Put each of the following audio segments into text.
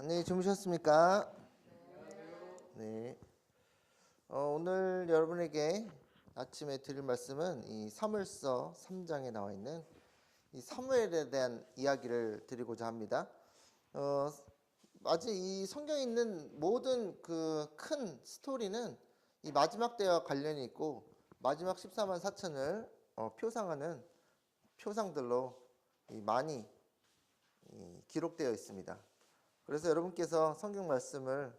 안녕히 주무셨습니까? 네. 오늘 여러분에게 아침에 드릴 말씀은 이 사무엘서 3장에 나와 있는 이 사무엘에 대한 이야기를 드리고자 합니다. 아직 이 성경에 있는 모든 그 큰 스토리는 이 마지막 때와 관련이 있고 마지막 14만 4천을 표상하는 표상들로 많이 기록되어 있습니다. 그래서 여러분께서 성경 말씀을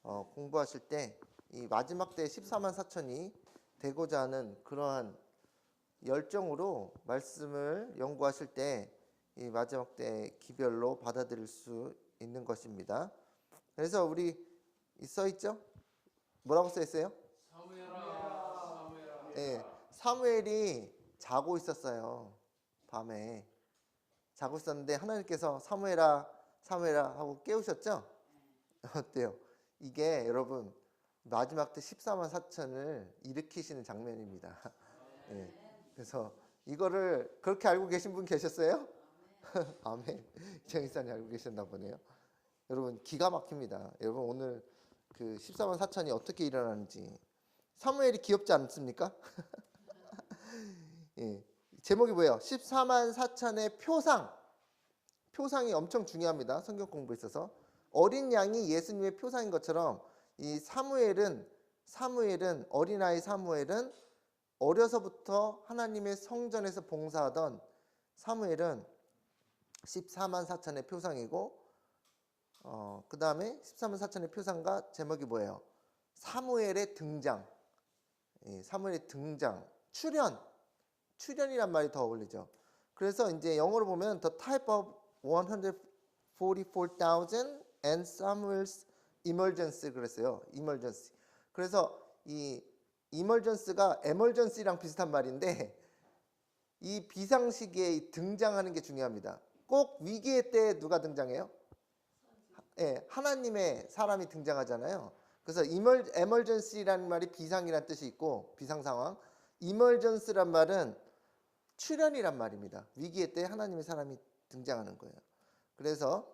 공부하실 때 이 마지막 때 14만 4천이 되고자 하는 그러한 열정으로 말씀을 연구하실 때 이 마지막 때 기별로 받아들일 수 있는 것입니다. 그래서 우리 써 있죠? 뭐라고 써 있어요? 사무엘아. 네, 사무엘이 자고 있었어요. 밤에 자고 있었는데 하나님께서 사무엘아 사무엘아 하고 깨우셨죠? 어때요? 이게 여러분 마지막 때 14만 4천을 일으키시는 장면입니다. 네. 그래서 이거를 그렇게 알고 계신 분 계셨어요? 아멘. 이정희사님 알고 계셨나 보네요. 여러분 기가 막힙니다. 여러분 오늘 그 14만 4천이 어떻게 일어나는지 사무엘이 귀엽지 않습니까? 예. 제목이 뭐예요? 14만 4천의 표상. 표상이 엄청 중요합니다. 성경 공부에 있어서. 어린 양이 예수님의 표상인 것처럼 이 사무엘은 어린아이 사무엘은 어려서부터 하나님의 성전에서 봉사하던 사무엘은 14만 4천의 표상이고 그 다음에 14만 4천의 표상과 제목이 뭐예요? 사무엘의 등장. 사무엘의 등장. 출현이란 말이 더 어울리죠. 그래서 이제 영어로 보면 The type of 144,000 and Samuel's emergency 그랬어요. emergency. 그래서 이 emergency가 emergency랑 비슷한 말인데 이 비상시기에 등장하는 게 중요합니다. 꼭 위기의 때 누가 등장해요? 예, 하나님의 사람이 등장하잖아요. 그래서 emergency라는 말이 비상이라는 뜻이 있고 비상 상황. emergency란 말은 출현이란 말입니다. 위기의 때 하나님의 사람이 등장하는 거예요. 그래서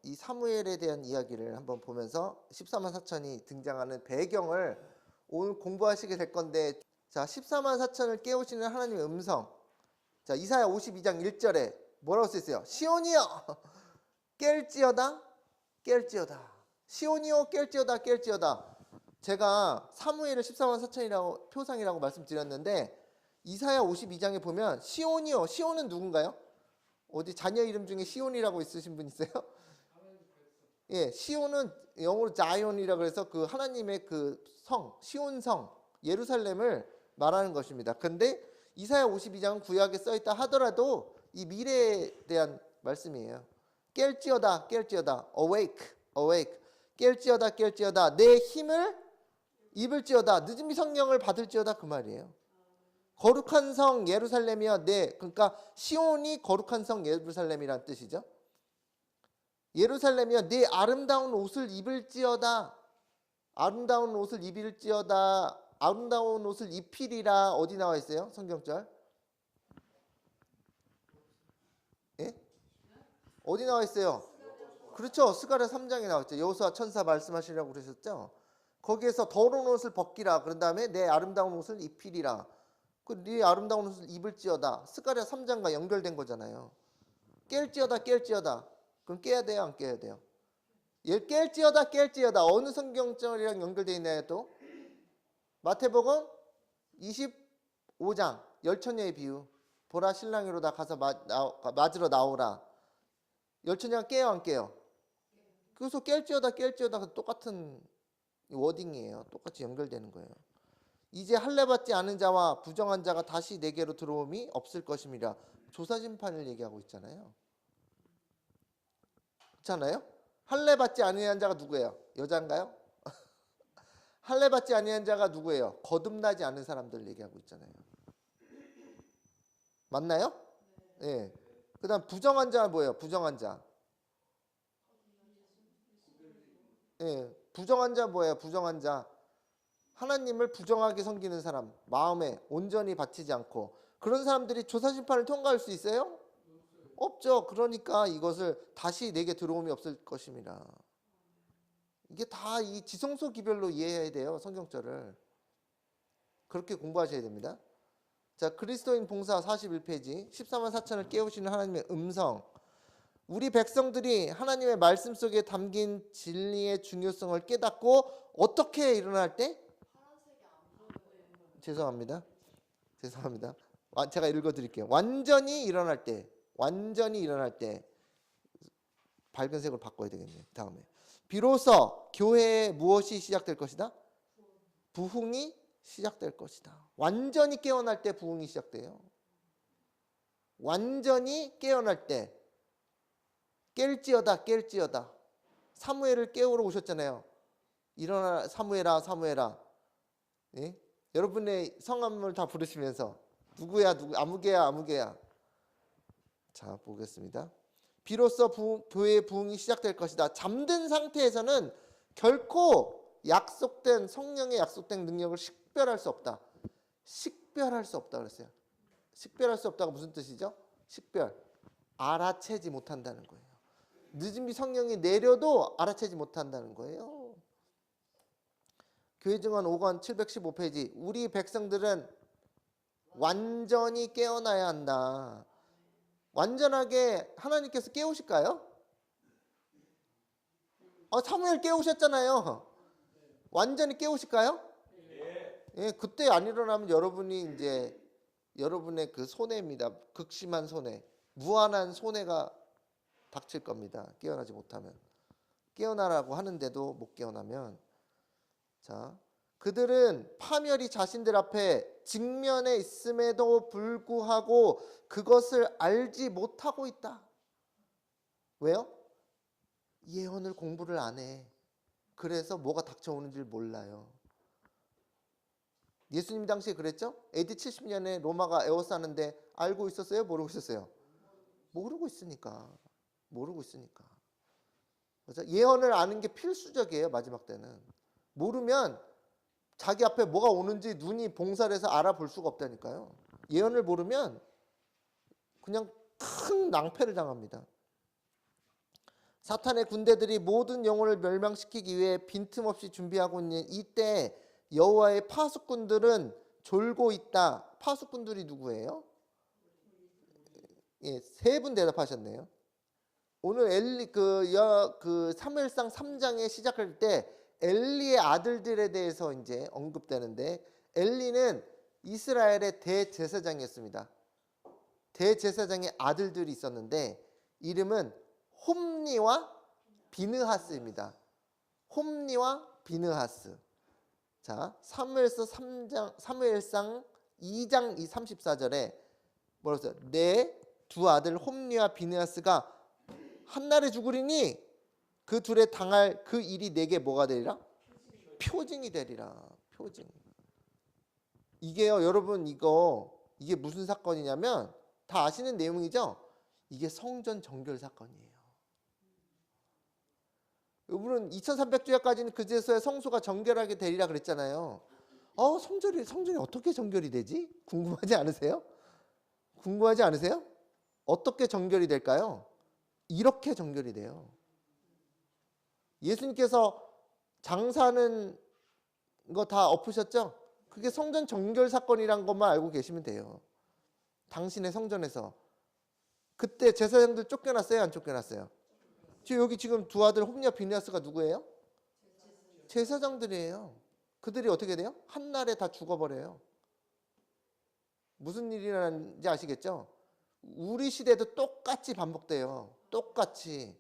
이 사무엘에 대한 이야기를 한번 보면서 14만 4천이 등장하는 배경을 오늘 공부하시게 될 건데, 자 14만 4천을 깨우시는 하나님의 음성. 자 이사야 52장 1절에 뭐라고 써 있어요? 시온이여 깰지어다 깰지어다. 시온이여 깰지어다. 제가 사무엘을 14만 4천이라고 표상이라고 말씀드렸는데 이사야 52장에 보면 시온이요. 시온은 누군가요? 어디 자녀 이름 중에 시온이라고 있으신 분 있어요? 예, 시온은 영어로 자이온이라고 해서 그 하나님의 그 성, 시온성, 예루살렘을 말하는 것입니다. 근데 이사야 52장은 구약에 써 있다 하더라도 이 미래에 대한 말씀이에요. 깰지어다 awake 깰지어다 내 힘을 입을지어다 늦은비 성령을 받을지어다 그 말이에요. 거룩한 성 예루살렘이여 그러니까 시온이 거룩한 성 예루살렘이란 뜻이죠. 예루살렘이여 내 아름다운 옷을 입을지어다. 아름다운 옷을 입히리라. 어디 나와 있어요? 성경절. 예? 어디 나와 있어요? 그렇죠. 스가랴 3장에 나와 있죠. 여호수아 천사 말씀하시라고 그러셨죠. 거기에서 더러운 옷을 벗기라. 그런 다음에 내 아름다운 옷을 입히리라. 네 아름다운 옷을 입을지어다. 스가랴 3장과 연결된 거잖아요. 깰지어다. 그럼 깨야 돼요, 안 깨야 돼요? 깰지어다. 어느 성경절이랑 연결되어 있나요, 또? 마태복음 25장 열처녀의 비유. 보라 신랑이로다 가서 맞으러 나오라. 열처녀가 깨요, 안 깨요? 그래서 깰지어다 똑같은 워딩이에요. 똑같이 연결되는 거예요. 이제 할례받지 않은 자와 부정한 자가 다시 내게로 들어옴이 없을 것임이라. 조사심판을 얘기하고 있잖아요. 그렇잖아요? 할례받지 아니한 자가 누구예요? 여자인가요? 할례받지 아니한 자가 누구예요? 거듭나지 않은 사람들 얘기하고 있잖아요. 맞나요? 네. 그다음 부정한 자는 뭐예요? 부정한 자. 네. 부정한 자 뭐예요? 부정한 자. 하나님을 부정하게 섬기는 사람, 마음에 온전히 바치지 않고 그런 사람들이 조사심판을 통과할 수 있어요? 없죠. 그러니까 이것을 다시 내게 들어옴이 없을 것임이라. 이게 다 이 지성소 기별로 이해해야 돼요. 성경절을. 그렇게 공부하셔야 됩니다. 자, 그리스도인 봉사 41페이지 14만 4천을 깨우시는 하나님의 음성. 우리 백성들이 하나님의 말씀 속에 담긴 진리의 중요성을 깨닫고 어떻게 일어날 때? 죄송합니다. 제가 읽어드릴게요. 완전히 일어날 때 밝은 색으로 바꿔야 되겠네요. 다음에 비로소 교회에 무엇이 시작될 것이다? 부흥이 시작될 것이다. 완전히 깨어날 때 부흥이 시작돼요. 완전히 깨어날 때 깰지어다. 사무엘을 깨우러 오셨잖아요. 일어나 사무엘아. 예? 여러분의 성함을 다 부르시면서 누구야 아무개야. 자, 보겠습니다. 비로소 교회의 부흥이 시작될 것이다. 잠든 상태에서는 결코 성령의 약속된 능력을 식별할 수 없다. 식별할 수 없다 그랬어요. 식별할 수 없다가 무슨 뜻이죠? 알아채지 못한다는 거예요. 늦은비 성령이 내려도 알아채지 못한다는 거예요. 교회증언 5권 715페이지 우리 백성들은 완전히 깨어나야 한다. 완전하게 하나님께서 깨우실까요? 사무엘 깨우셨잖아요. 완전히 깨우실까요? 예, 그때 안 일어나면 여러분이 이제 여러분의 그 손해입니다. 극심한 손해, 무한한 손해가 닥칠 겁니다. 깨어나지 못하면. 깨어나라고 하는데도 못 깨어나면. 자, 그들은 파멸이 자신들 앞에 직면해 있음에도 불구하고 그것을 알지 못하고 있다. 왜요? 예언을 공부를 안 해. 그래서 뭐가 닥쳐오는지 몰라요. 예수님 당시에 그랬죠? AD 70년에 로마가 에워싸는데 알고 있었어요? 모르고 있었어요? 모르고 있으니까. 그래서 예언을 아는 게 필수적이에요. 마지막 때는. 모르면 자기 앞에 뭐가 오는지 눈이 봉사를 해서 알아볼 수가 없다니까요. 예언을 모르면 그냥 큰 낭패를 당합니다. 사탄의 군대들이 모든 영혼을 멸망시키기 위해 빈틈없이 준비하고 있는 이때 여호와의 파수꾼들은 졸고 있다. 파수꾼들이 누구예요? 예, 세 분 대답하셨네요. 오늘 사무엘상 3장에 시작할 때 엘리의 아들들에 대해서 이제 언급되는데 엘리는 이스라엘의 대제사장이었습니다. 대제사장의 아들들이 있었는데 이름은 홈니와 비느하스입니다. 홈니와 비느하스. 자, 사무엘상 2장 34절에 뭐라고 써요? 내 두 아들 홈니와 비느하스가 한날에 죽으리니 그 둘에 당할 그 일이 내게 뭐가 되리라? 표징이 되리라. 표징. 이게요, 여러분 이게 무슨 사건이냐면 다 아시는 내용이죠? 이게 성전 정결 사건이에요. 여러분 2300주야까지는 그제서야 성소가 정결하게 되리라 그랬잖아요. 성전이 어떻게 정결이 되지? 궁금하지 않으세요? 어떻게 정결이 될까요? 이렇게 정결이 돼요. 예수님께서 장사하는 거 다 엎으셨죠? 그게 성전 정결 사건이란 것만 알고 계시면 돼요. 당신의 성전에서. 그때 제사장들 쫓겨났어요? 안 쫓겨났어요? 여기 지금 두 아들 홈니와 비느하스가 누구예요? 제사장들이에요. 그들이 어떻게 돼요? 한날에 다 죽어버려요. 무슨 일이 일어나는지 아시겠죠? 우리 시대도 똑같이 반복돼요. 똑같이.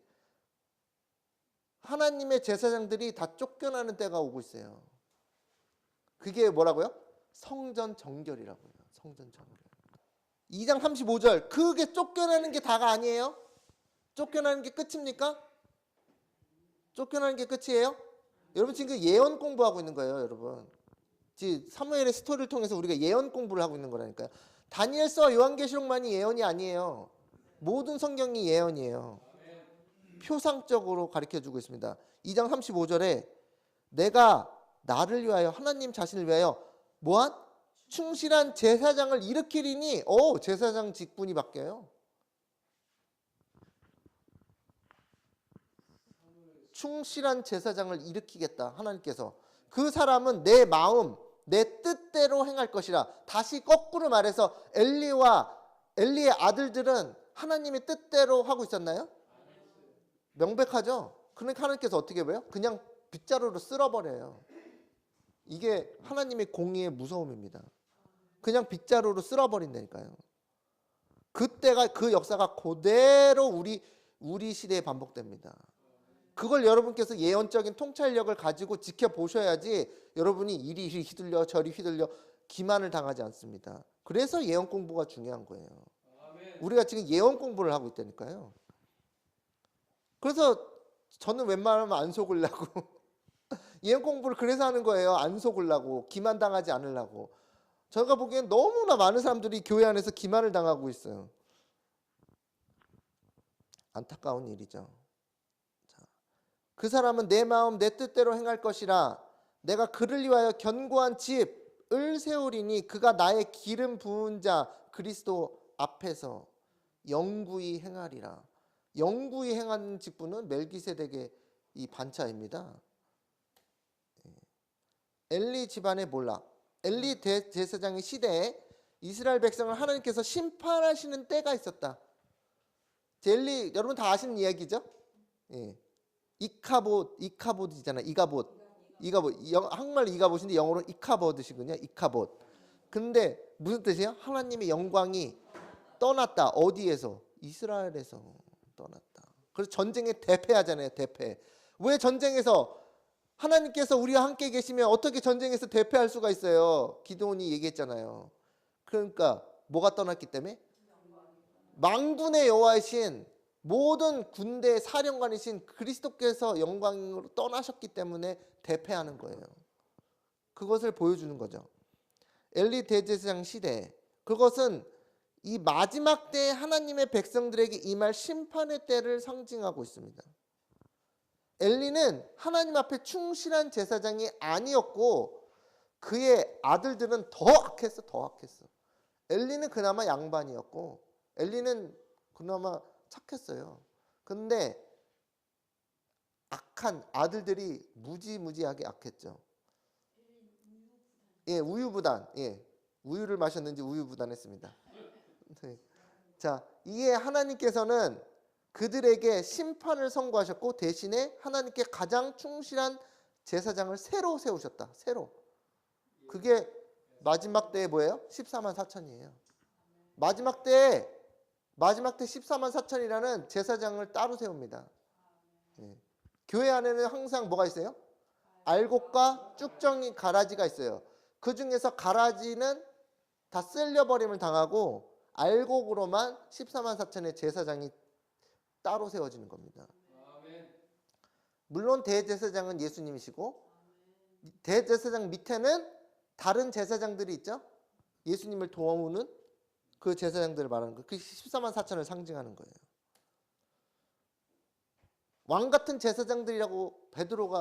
하나님의 제사장들이 다 쫓겨나는 때가 오고 있어요. 그게 뭐라고요? 성전 정결이라고요. 성전 정결. 2장 35절. 그게 쫓겨나는 게 다가 아니에요? 쫓겨나는 게 끝입니까? 쫓겨나는 게 끝이에요? 여러분 지금 예언 공부하고 있는 거예요, 여러분. 지금 사무엘의 스토리를 통해서 우리가 예언 공부를 하고 있는 거라니까요. 다니엘서와 요한계시록만이 예언이 아니에요. 모든 성경이 예언이에요. 표상적으로 가르쳐주고 있습니다. 2장 35절에 내가 나를 위하여 하나님 자신을 위하여 뭐한? 충실한 제사장을 일으키리니 제사장 직분이 바뀌어요. 충실한 제사장을 일으키겠다. 하나님께서. 그 사람은 내 마음, 내 뜻대로 행할 것이라. 다시 거꾸로 말해서 엘리의 아들들은 하나님의 뜻대로 하고 있었나요? 명백하죠. 그러니까 하나님께서 어떻게 해요? 그냥 빗자루로 쓸어버려요. 이게 하나님의 공의의 무서움입니다. 그냥 빗자루로 쓸어버린다니까요. 그때가 그 역사가 그대로 우리 시대에 반복됩니다. 그걸 여러분께서 예언적인 통찰력을 가지고 지켜보셔야지 여러분이 이리 휘둘려 저리 휘둘려 기만을 당하지 않습니다. 그래서 예언 공부가 중요한 거예요. 우리가 지금 예언 공부를 하고 있다니까요. 그래서 저는 웬만하면 안 속으려고 예언 공부를 그래서 하는 거예요. 안 속으려고, 기만 당하지 않으려고. 제가 보기엔 너무나 많은 사람들이 교회 안에서 기만을 당하고 있어요. 안타까운 일이죠. 자, 그 사람은 내 마음 내 뜻대로 행할 것이라. 내가 그를 위하여 견고한 집을 세우리니 그가 나의 기름 부은 자 그리스도 앞에서 영구히 행하리라. 영구히 행하는 직분은 멜기세덱의 이 반차입니다. 엘리 집안의 몰락. 엘리 대제사장의 시대에 이스라엘 백성을 하나님께서 심판하시는 때가 있었다. 엘리 여러분 다 아시는 이야기죠? 예. 이카봇이잖아. 이가봇. 한국말로 이가봇인데 영어로 이카봇이군요. 이카봇. 근데 무슨 뜻이에요? 하나님의 영광이 떠났다. 어디에서? 이스라엘에서 떠났다. 그래서 전쟁에 대패하잖아요. 대패. 왜 전쟁에서 하나님께서 우리와 함께 계시면 어떻게 전쟁에서 대패할 수가 있어요? 기드온이 얘기했잖아요. 그러니까 뭐가 떠났기 때문에? 만군의 여호와이신 모든 군대의 사령관이신 그리스도께서 영광으로 떠나셨기 때문에 대패하는 거예요. 그것을 보여주는 거죠. 엘리 대제사장 시대, 그것은 이 마지막 때에 하나님의 백성들에게 임할 심판의 때를 상징하고 있습니다. 엘리는 하나님 앞에 충실한 제사장이 아니었고 그의 아들들은 더 악했어. 엘리는 그나마 양반이었고 엘리는 그나마 착했어요. 근데 악한 아들들이 무지무지하게 악했죠. 예, 우유부단. 예, 우유를 마셨는지 우유부단했습니다. 자, 이에 하나님께서는 그들에게 심판을 선고하셨고 대신에 하나님께 가장 충실한 제사장을 새로 세우셨다. 새로. 그게 마지막 때에 뭐예요? 14만 4천이에요. 마지막 때 14만 4천이라는 제사장을 따로 세웁니다. 예. 교회 안에는 항상 뭐가 있어요? 알곡과 쭉정이 가라지가 있어요. 그 중에서 가라지는 다 쓸려버림을 당하고 알곡으로만 14만 4천의 제사장이 따로 세워지는 겁니다. 물론 대제사장은 예수님이시고 대제사장 밑에는 다른 제사장들이 있죠. 예수님을 도우는 그 제사장들을 말하는 거예요. 그 14만 4천을 상징하는 거예요. 왕 같은 제사장들이라고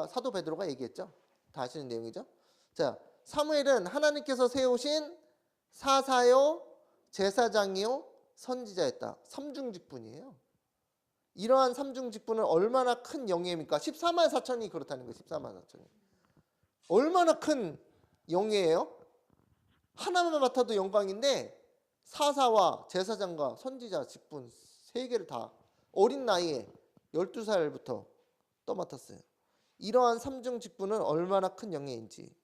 사도 베드로가 얘기했죠. 다 아시는 내용이죠. 자, 사무엘은 하나님께서 세우신 사사요, 제사장이요, 선지자였다. 삼중직분이에요. 이러한 삼중직분은 얼마나 큰 영예입니까? 14만 4천이 그렇다는 거예요. 14만 4천이. 얼마나 큰 영예예요? 하나만 맡아도 영광인데 사사와 제사장과 선지자 직분 세 개를 다 어린 나이에 12살부터 떠맡았어요. 이러한 삼중 직분은 얼마나 큰 영예인지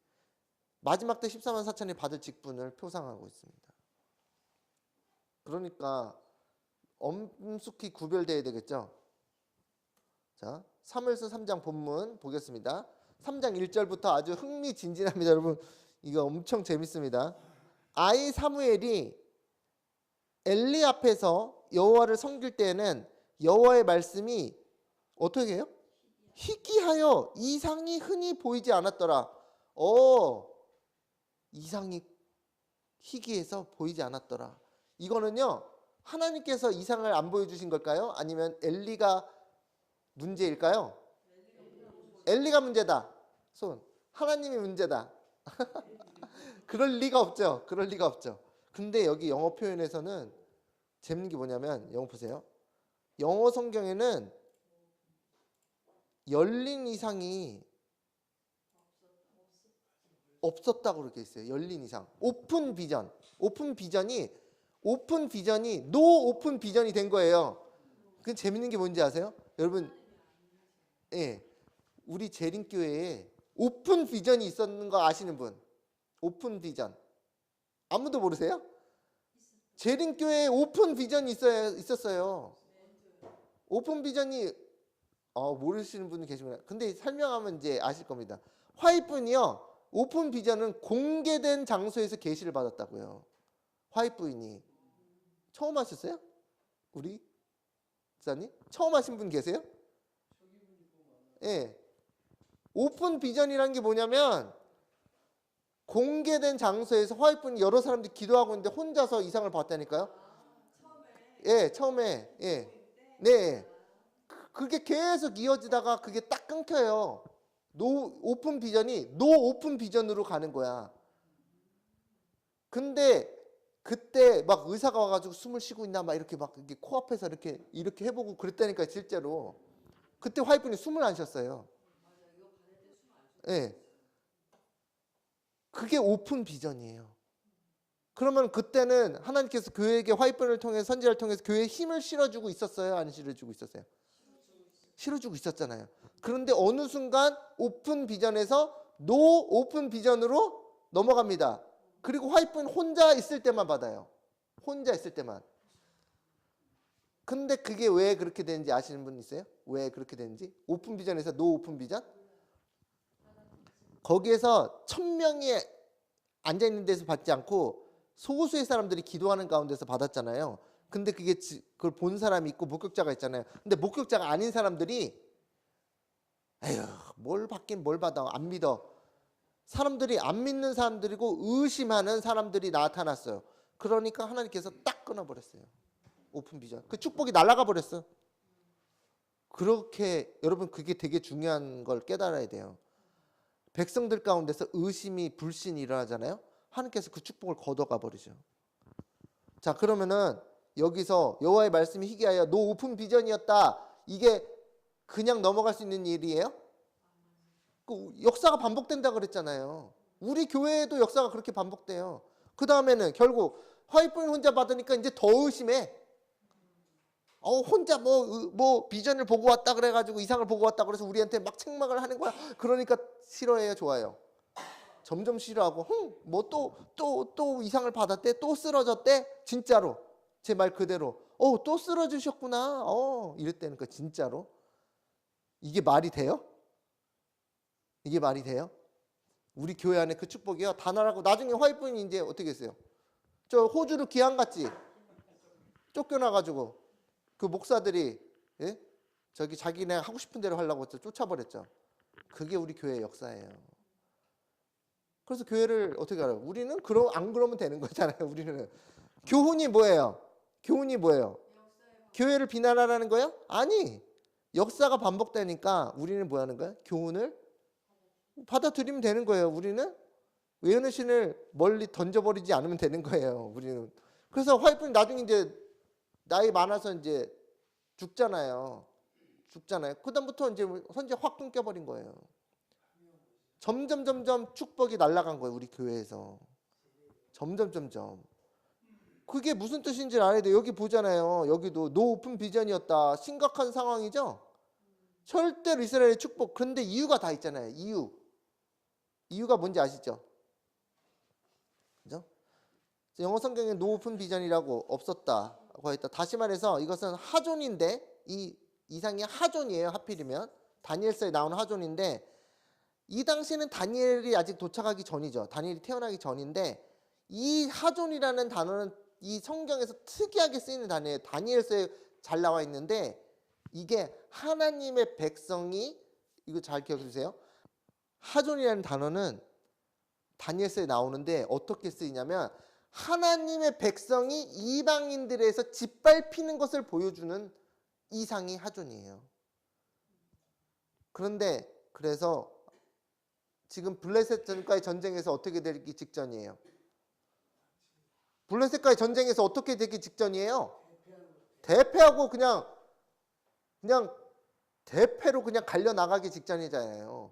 마지막 때 14만 4천이 받을 직분을 표상하고 있습니다. 그러니까 엄숙히 구별되어야 되겠죠. 자, 사무엘서 3장 본문 보겠습니다. 3장 1절부터 아주 흥미진진합니다. 여러분 이거 엄청 재밌습니다. 아이 사무엘이 엘리 앞에서 여호와를 섬길 때에는 여호와의 말씀이 어떻게 해요? 희귀하여 이상이 흔히 보이지 않았더라. 이상이 희귀해서 보이지 않았더라. 이거는요 하나님께서 이상을 안 보여주신 걸까요? 아니면 엘리가 문제일까요? 엘리가 문제다. 손. 하나님이 문제다. 그럴 리가 없죠. 근데 여기 영어 표현에서는 재밌는 게 뭐냐면 영어 보세요. 영어 성경에는 열린 이상이 없었다고 그렇게 있어요. 열린 이상. 오픈 비전. 오픈 비전이 노 오픈 비전이 된 거예요. 그 재밌는 게 뭔지 아세요? 여러분, 예. 우리 재림교회에 오픈 비전이 있었는 거 아시는 분? 오픈 비전. 아무도 모르세요? 재림교회에 오픈 비전이 있었어요. 오픈 비전이 모르시는 분이 계시구나. 근데 설명하면 이제 아실 겁니다. 화이트분이요. 오픈 비전은 공개된 장소에서 계시를 받았다고요. 화이트분이. 처음 하셨어요? 우리 목사님? 처음 하신 분 계세요? 예. 오픈 비전이라는 게 뭐냐면 공개된 장소에서 화이트분이 여러 사람들이 기도하고 있는데 혼자서 이상을 봤다니까요. 예, 처음에. 예. 네. 그게 계속 이어지다가 그게 딱 끊겨요. 오픈 비전이 노 오픈 비전으로 가는 거야. 근데 그때 막 의사가 와가지고 숨을 쉬고 있나 막 이렇게 코앞에서 이렇게 해보고 그랬다니까 실제로. 그때 화이트분이 숨을 안 쉬었어요. 예. 그게 오픈 비전이에요. 그러면 그때는 하나님께서 교회에게 화이트분을 통해 선지자를 통해서 교회에 힘을 실어주고 있었어요? 안 실어주고 있었어요? 실어주고 있었잖아요. 그런데 어느 순간 오픈 비전에서 노 오픈 비전으로 넘어갑니다. 그리고 화이트분 혼자 있을 때만 받아요. 혼자 있을 때만. 근데 그게 왜 그렇게 되는지 아시는 분 있어요? 왜 그렇게 되는지? 오픈 비전에서 노 오픈 비전? 거기에서 1000명이 앉아있는 데서 받지 않고 소수의 사람들이 기도하는 가운데서 받았잖아요. 근데 그걸 본 사람이 있고 목격자가 있잖아요. 근데 목격자가 아닌 사람들이 에휴 뭘 받긴 뭘 받아 안 믿어. 사람들이 안 믿는 사람들이고 의심하는 사람들이 나타났어요. 그러니까 하나님께서 딱 끊어버렸어요. 오픈 비전. 그 축복이 날아가 버렸어. 그렇게 여러분 그게 되게 중요한 걸 깨달아야 돼요. 백성들 가운데서 의심이 불신이 일어나잖아요. 하나님께서 그 축복을 걷어가 버리죠. 자, 그러면은 여기서 여호와의 말씀이 희귀하여 노 오픈 비전이었다. 이게 그냥 넘어갈 수 있는 일이에요? 그 역사가 반복된다 그랬잖아요. 우리 교회에도 역사가 그렇게 반복돼요. 그 다음에는 결국 화이트분 혼자 받으니까 이제 더 의심해. 혼자 뭐 비전을 보고 왔다 그래가지고 이상을 보고 왔다 그래서 우리한테 막 책망을 하는 거야. 그러니까 싫어해요, 좋아요? 점점 싫어하고 뭐 또 이상을 받았대, 또 쓰러졌대, 진짜로 제 말 그대로 또 쓰러지셨구나, 이랬다니까 진짜로. 이게 말이 돼요? 이게 말이 돼요? 우리 교회 안에 그 축복이요 단언하고 나중에 화이트분이 이제 어떻게 했어요? 저 호주로 귀향 갔지. 쫓겨나가지고 그 목사들이 저기 자기네 하고 싶은 대로 하려고 쫓아버렸죠. 그게 우리 교회의 역사예요. 그래서 교회를 어떻게 알아요? 우리는 안 그러면 되는 거잖아요. 우리는 교훈이 뭐예요? 교훈이 뭐예요? 교회를 비난하라는 거예요? 아니, 역사가 반복되니까 우리는 뭐 하는 거예요? 교훈을 받아들이면 되는 거예요. 우리는 외연의 신을 멀리 던져버리지 않으면 되는 거예요. 우리는. 그래서 화이트분이 나중에 이제 나이 많아서 이제 죽잖아요. 그다음부터 이제 선지 확 끊겨버린 거예요. 점점 축복이 날아간 거예요. 우리 교회에서. 점점. 그게 무슨 뜻인지 알아야 돼요. 여기 보잖아요. 여기도 노 오픈 비전이었다. 심각한 상황이죠. 절대로 이스라엘의 축복. 그런데 이유가 다 있잖아요. 이유가 뭔지 아시죠? 그죠? 영어 성경에 노 오픈 비전이라고 없었다고 했다. 다시 말해서 이것은 하존인데 이 이상이 하존이에요. 하필이면 다니엘서에 나오는 하존인데 이 당시에는 다니엘이 아직 도착하기 전이죠. 다니엘이 태어나기 전인데 이 하존이라는 단어는 이 성경에서 특이하게 쓰이는 단어예요. 다니엘서에 잘 나와 있는데 이게 하나님의 백성이 이거 잘 기억해 주세요. 하존이라는 단어는 다니엘서에 나오는데 어떻게 쓰이냐면 하나님의 백성이 이방인들에서 짓밟히는 것을 보여주는 이상이 하존이에요. 그래서 지금 블레셋과의 전쟁에서 어떻게 되기 직전이에요? 블레셋과의 전쟁에서 어떻게 되기 직전이에요? 대패하고 그냥 대패로 그냥 갈려 나가기 직전이잖아요.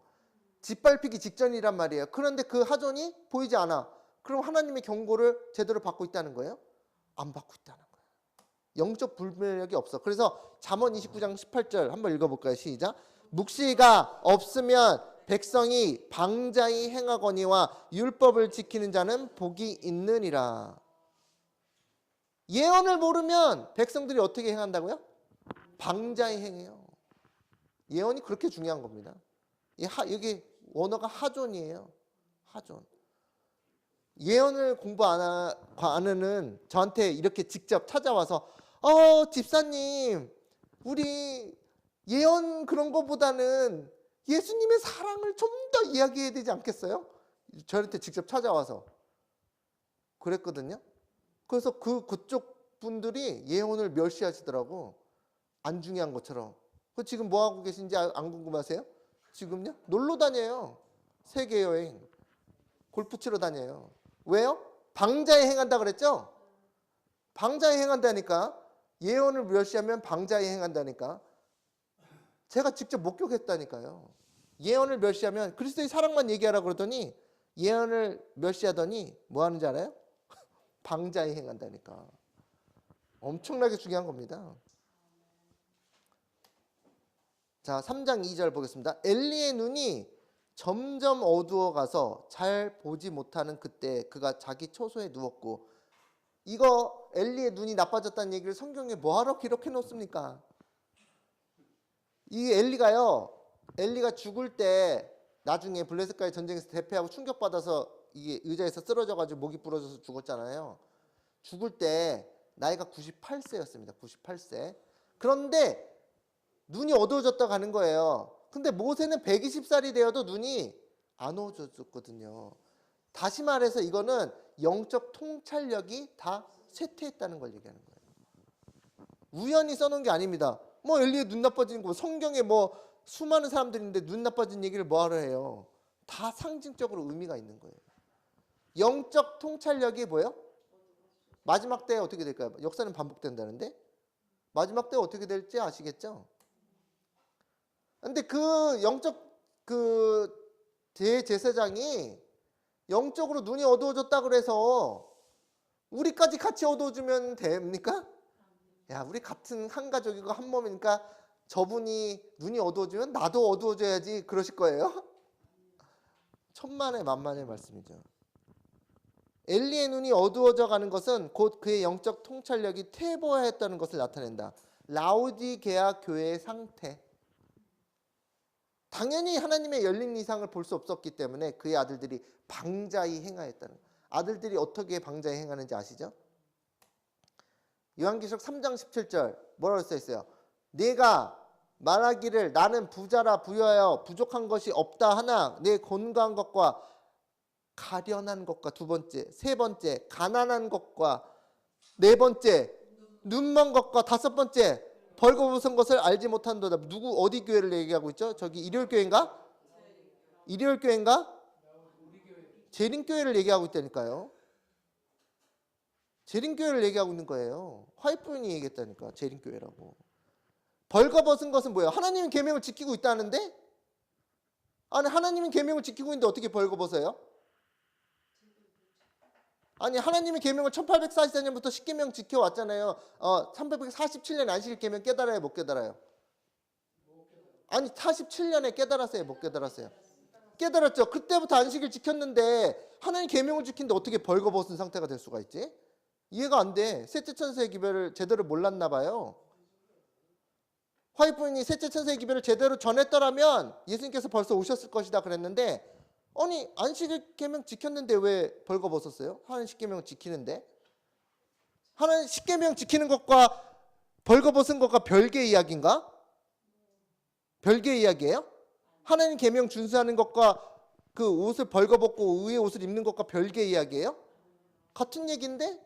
짓밟히기 직전이란 말이에요. 그런데 그 하존이 보이지 않아. 그럼 하나님의 경고를 제대로 받고 있다는 거예요? 안 받고 있다는 거예요. 영적 분별력이 없어. 그래서 잠언 29장 18절 한번 읽어볼까요? 시작. 묵시가 없으면 백성이 방자히 행하거니와 율법을 지키는 자는 복이 있느니라. 예언을 모르면 백성들이 어떻게 행한다고요? 방자히 행해요. 예언이 그렇게 중요한 겁니다. 여기 원어가 하존이에요. 하존. 예언을 공부 안 하는 저한테 이렇게 직접 찾아와서 집사님 우리 예언 그런 거보다는 예수님의 사랑을 좀 더 이야기해야 되지 않겠어요? 저한테 직접 찾아와서 그랬거든요. 그래서 그쪽 분들이 예언을 멸시하시더라고. 안 중요한 것처럼. 지금 뭐 하고 계신지 안 궁금하세요? 지금요? 놀러 다녀요. 세계 여행. 골프 치러 다녀요. 왜요? 방자에 행한다 그랬죠? 방자에 행한다니까. 예언을 멸시하면 방자에 행한다니까. 제가 직접 목격했다니까요. 예언을 멸시하면 그리스도의 사랑만 얘기하라 그러더니 예언을 멸시하더니 뭐 하는지 알아요? 방자에 행한다니까. 엄청나게 중요한 겁니다. 자, 3장 2절 보겠습니다. 엘리의 눈이 점점 어두워가서 잘 보지 못하는 그때 그가 자기 초소에 누웠고. 이거 엘리의 눈이 나빠졌다는 얘기를 성경에 뭐하러 기록해 놓습니까? 이 엘리가 죽을 때 나중에 블레셋과의 전쟁에서 대패하고 충격받아서 이게 의자에서 쓰러져가지고 목이 부러져서 죽었잖아요. 죽을 때 나이가 98세였습니다. 98세. 그런데 눈이 어두워졌다 가는 거예요. 근데 모세는 120살이 되어도 눈이 안 어두워졌거든요. 다시 말해서 이거는 영적 통찰력이 다 쇠퇴했다는 걸 얘기하는 거예요. 우연히 써놓은 게 아닙니다. 뭐 엘리의 눈 나빠지는 거 성경에 뭐 수많은 사람들이 있는데 눈 나빠진 얘기를 뭐하러 해요. 다 상징적으로 의미가 있는 거예요. 영적 통찰력이 뭐예요? 마지막 때에 어떻게 될까요? 역사는 반복된다는데 마지막 때에 어떻게 될지 아시겠죠? 근데 그 영적 대제사장이 영적으로 눈이 어두워졌다 그래서 우리까지 같이 어두워지면 됩니까? 야, 우리 같은 한 가족이고 한 몸이니까 저분이 눈이 어두워지면 나도 어두워져야지 그러실 거예요? 천만의 만만의 말씀이죠. 엘리의 눈이 어두워져 가는 것은 곧 그의 영적 통찰력이 퇴보하였다는 것을 나타낸다. 라오디게아 교회의 상태. 당연히 하나님의 열린 이상을 볼 수 없었기 때문에 그의 아들들이 방자히 행하였다는 거예요. 아들들이 어떻게 방자히 행하는지 아시죠? 요한계시록 3장 17절 뭐라고 써 있어요? 네가 말하기를 나는 부자라 부유하여 부족한 것이 없다 하나 내 건강한 것과 가련한 것과 두 번째, 세 번째 가난한 것과 네 번째 눈먼 것과 다섯 번째 벌거벗은 것을 알지 못한도다. 누구 어디 교회를 얘기하고 있죠? 저기 일요일 교회인가? 일요일 교회인가? 재림교회를 얘기하고 있다니까요. 재림교회를 얘기하고 있는 거예요. 화이트분이 얘기했다니까. 재림교회라고. 벌거벗은 것은 뭐예요? 하나님은 계명을 지키고 있다는데? 아니 하나님은 계명을 지키고 있는데 어떻게 벌거벗어요? 아니 하나님의 계명을 1844년부터 10계명 지켜왔잖아요. 347년 안식일 계명 깨달아요? 못 깨달아요? 아니 47년에 깨달았어요? 못 깨달았어요? 깨달았죠. 그때부터 안식일 지켰는데 하나님 계명을 지키는데 어떻게 벌거벗은 상태가 될 수가 있지? 이해가 안 돼. 셋째 천사의 기별을 제대로 몰랐나 봐요. 화이트분이 셋째 천사의 기별을 제대로 전했더라면 예수님께서 벌써 오셨을 것이다 그랬는데 아니 안식일 계명 지켰는데 왜 벌거벗었어요? 하나님 십계명 지키는데 하나님 십계명 지키는 것과 벌거벗은 것과 별개의 이야기인가? 별개의 이야기예요? 하나님 계명 준수하는 것과 그 옷을 벌거벗고 의의 옷을 입는 것과 별개의 이야기예요? 같은 얘기인데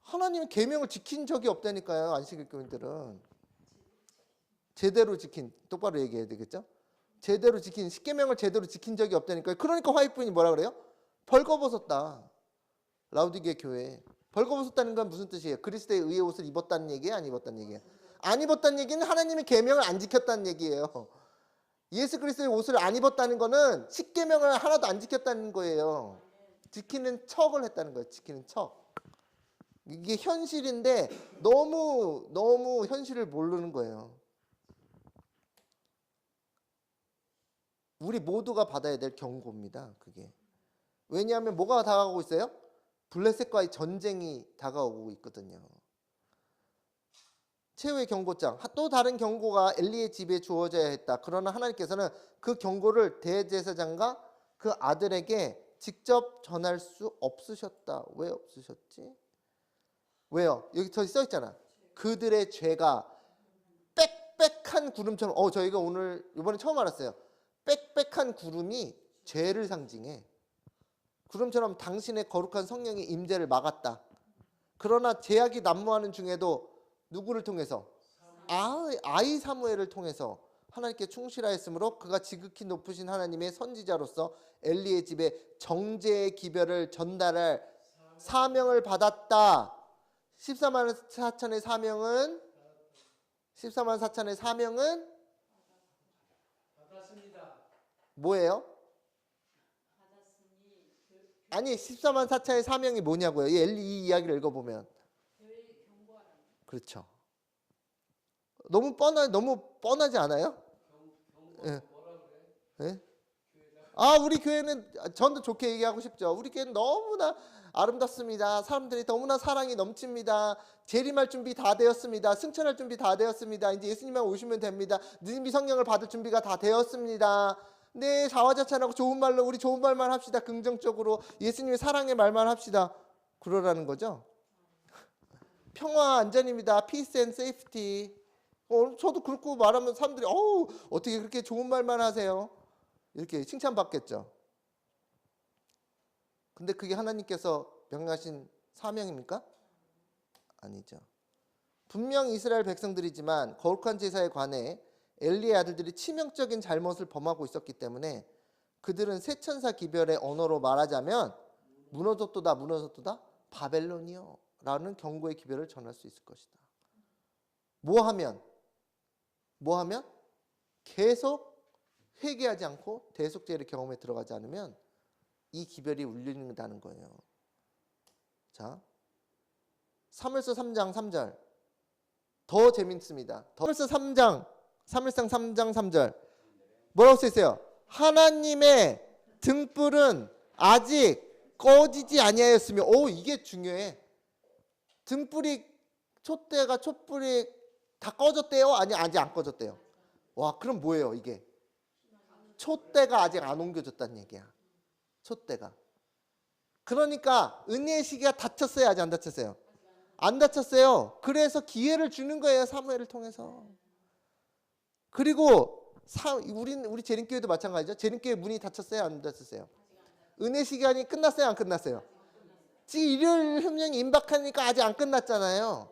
하나님은 계명을 지킨 적이 없다니까요. 안식일 교인들은 제대로 지킨 똑바로 얘기해야 되겠죠? 제대로 지킨 십계명을 제대로 지킨 적이 없다니까요. 그러니까 화이트분이 뭐라 그래요? 벌거벗었다. 라우디게 교회 벌거벗었다는 건 무슨 뜻이에요? 그리스도의 의의 옷을 입었다는 얘기예요? 안 입었다는 얘기예요? 안 입었다는 얘기는 하나님의 계명을 안 지켰다는 얘기예요. 예수 그리스도의 옷을 안 입었다는 거는 십계명을 하나도 안 지켰다는 거예요. 지키는 척을 했다는 거예요. 지키는 척. 이게 현실인데 너무 현실을 모르는 거예요. 우리 모두가 받아야 될 경고입니다. 그게. 왜냐하면 뭐가 다가오고 있어요? 블레셋과의 전쟁이 다가오고 있거든요. 최후의 경고장, 또 다른 경고가 엘리의 집에 주어져야 했다. 그러나 하나님께서는 그 경고를 대제사장과 그 아들에게 직접 전할 수 없으셨다. 왜 없으셨지? 왜요? 여기 저 써 있잖아. 그들의 죄가 빽빽한 구름처럼. 저희가 오늘 이번에 처음 알았어요. 빽빽한 구름이 죄를 상징해. 구름처럼 당신의 거룩한 성령의 임재를 막았다. 그러나 제약이 난무하는 중에도 누구를 통해서? 아이 사무엘을 통해서 하나님께 충실하였으므로 그가 지극히 높으신 하나님의 선지자로서 엘리의 집에 정죄의 기별을 전달할 사명을 받았다. 14만 4천의 사명은 뭐예요? 아니 14만 4천의 사명이 뭐냐고요. 이 엘리 이 이야기를 읽어보면 그렇죠. 너무 뻔하지 않아요? 예. 예? 우리 교회는 전도 좋게 얘기하고 싶죠. 우리 교회는 너무나 아름답습니다. 사람들이 너무나 사랑이 넘칩니다. 재림할 준비 다 되었습니다. 승천할 준비 다 되었습니다. 이제 예수님만 오시면 됩니다. 느님이 성령을 받을 준비가 다 되었습니다. 네, 자화자찬하고 좋은 말로 우리 좋은 말만 합시다. 긍정적으로 예수님의 사랑의 말만 합시다. 그러라는 거죠. 평화 안전입니다. Peace and safety. 저도 그렇고 말하면 사람들이 어떻게 그렇게 좋은 말만 하세요? 이렇게 칭찬받겠죠. 근데 그게 하나님께서 명령하신 사명입니까? 아니죠. 분명 이스라엘 백성들이지만 거룩한 제사에 관해 엘리의 아들들이 치명적인 잘못을 범하고 있었기 때문에 그들은 새 천사 기별의 언어로 말하자면 무너졌도다 바벨론이요 라는 경고의 기별을 전할 수 있을 것이다. 뭐 하면 계속 회개하지 않고 대속죄의 경험에 들어가지 않으면 이 기별이 울린다는 거예요. 자, 사무엘서 3장 3절 더 재밌습니다. 사무엘상 3장 3절 뭐라고 써 있어요? 하나님의 등불은 아직 꺼지지 아니하였으며 이게 중요해. 등불이 촛불이 다 꺼졌대요? 아니 아직 안 꺼졌대요. 와, 그럼 뭐예요 이게? 촛대가 아직 안 옮겨졌다는 얘기야. 촛대가. 그러니까 은혜의 시기가 닫혔어요? 아직 안 닫혔어요? 안 닫혔어요. 그래서 기회를 주는 거예요. 사무엘을 통해서. 그리고 우리 재림교회도 마찬가지죠. 재림교회 문이 닫혔어요? 안 닫혔어요? 은혜 시간이 끝났어요? 안 끝났어요? 지금 일요일 협령이 임박하니까 아직 안 끝났잖아요.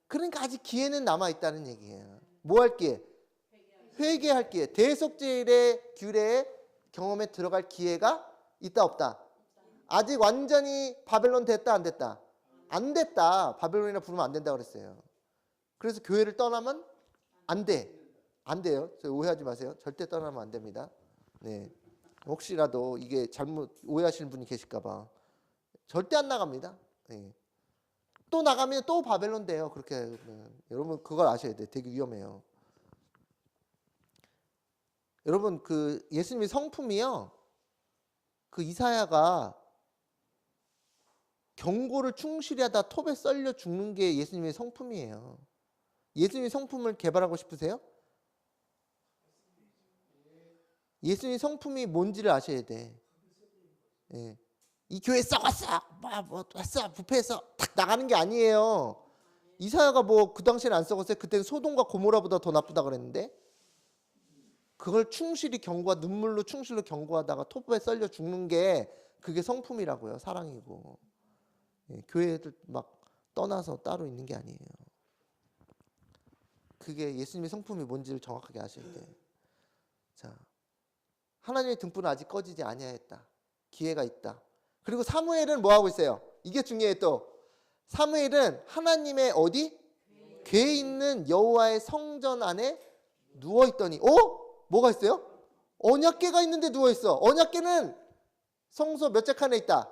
그러니까 아직 기회는 남아있다는 얘기예요. 뭐 할 기회? 회개할 기회. 대속죄의 규례의 경험에 들어갈 기회가 있다 없다? 아직 완전히 바벨론 됐다 안 됐다? 안 됐다. 바벨론이라 부르면 안 된다고 그랬어요. 그래서 교회를 떠나면 안 돼. 안 돼요. 오해하지 마세요. 절대 떠나면 안 됩니다. 네. 혹시라도 이게 잘못 오해하시는 분이 계실까 봐. 절대 안 나갑니다. 네. 또 나가면 또 바벨론 돼요. 그렇게 여러분 그걸 아셔야 돼요. 되게 위험해요. 여러분 그 예수님의 성품이요. 그 이사야가 경고를 충실히 하다 톱에 썰려 죽는 게 예수님의 성품이에요. 예수님의 성품을 개발하고 싶으세요? 예수님의 성품이 뭔지를 아셔야 돼. 예. 이 교회 썩었어. 왔어. 부패해서 탁 나가는 게 아니에요. 이사야가 그 당시에는 안 썩었어요. 그때는 소돔과 고모라보다 더 나쁘다 그랬는데 그걸 충실히 눈물로 충실로 경고하다가 톱에 썰려 죽는 게 그게 성품이라고요. 사랑이고. 예, 교회들 막 떠나서 따로 있는 게 아니에요. 그게 예수님의 성품이 뭔지를 정확하게 아셔야 돼. 자, 하나님의 등불은 아직 꺼지지 아니하였다. 기회가 있다. 그리고 사무엘은 뭐 하고 있어요? 이게 중요해 또. 사무엘은 하나님의 어디? 궤 있는 여호와의 성전 안에 누워 있더니 뭐가 있어요? 언약궤가 있는데 누워 있어. 언약궤는 성소 몇째 칸에 있다?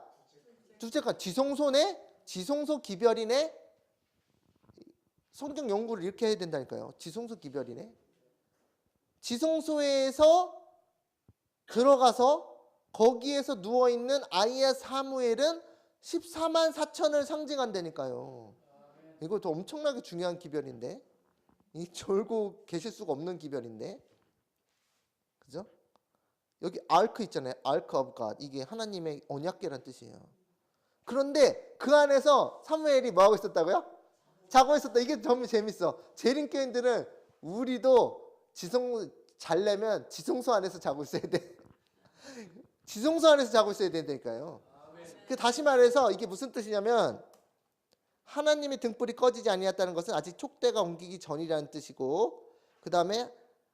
둘째 칸. 지성소 기별이네. 성경 연구를 이렇게 해야 된다니까요. 지성소 기별이네. 지성소에서 들어가서 거기에서 누워있는 아이야 사무엘은 14만 4천을 상징한다니까요. 이것도 엄청나게 중요한 기별인데, 이 졸고 계실 수가 없는 기별인데, 그죠? 여기 아크 있잖아요. 아크 오브 갓. 이게 하나님의 언약궤란 뜻이에요. 그런데 그 안에서 사무엘이 뭐하고 있었다고요? 자고 있었다. 이게 너무 재밌어. 재림교인들은 우리도 잘려면 지성소 안에서 자고 있어야 돼. 지성소 안에서 자고 있어야 된다니까요. 다시 말해서 이게 무슨 뜻이냐면, 하나님의 등불이 꺼지지 아니했다는 것은 아직 촉대가 옮기기 전이라는 뜻이고, 그 다음에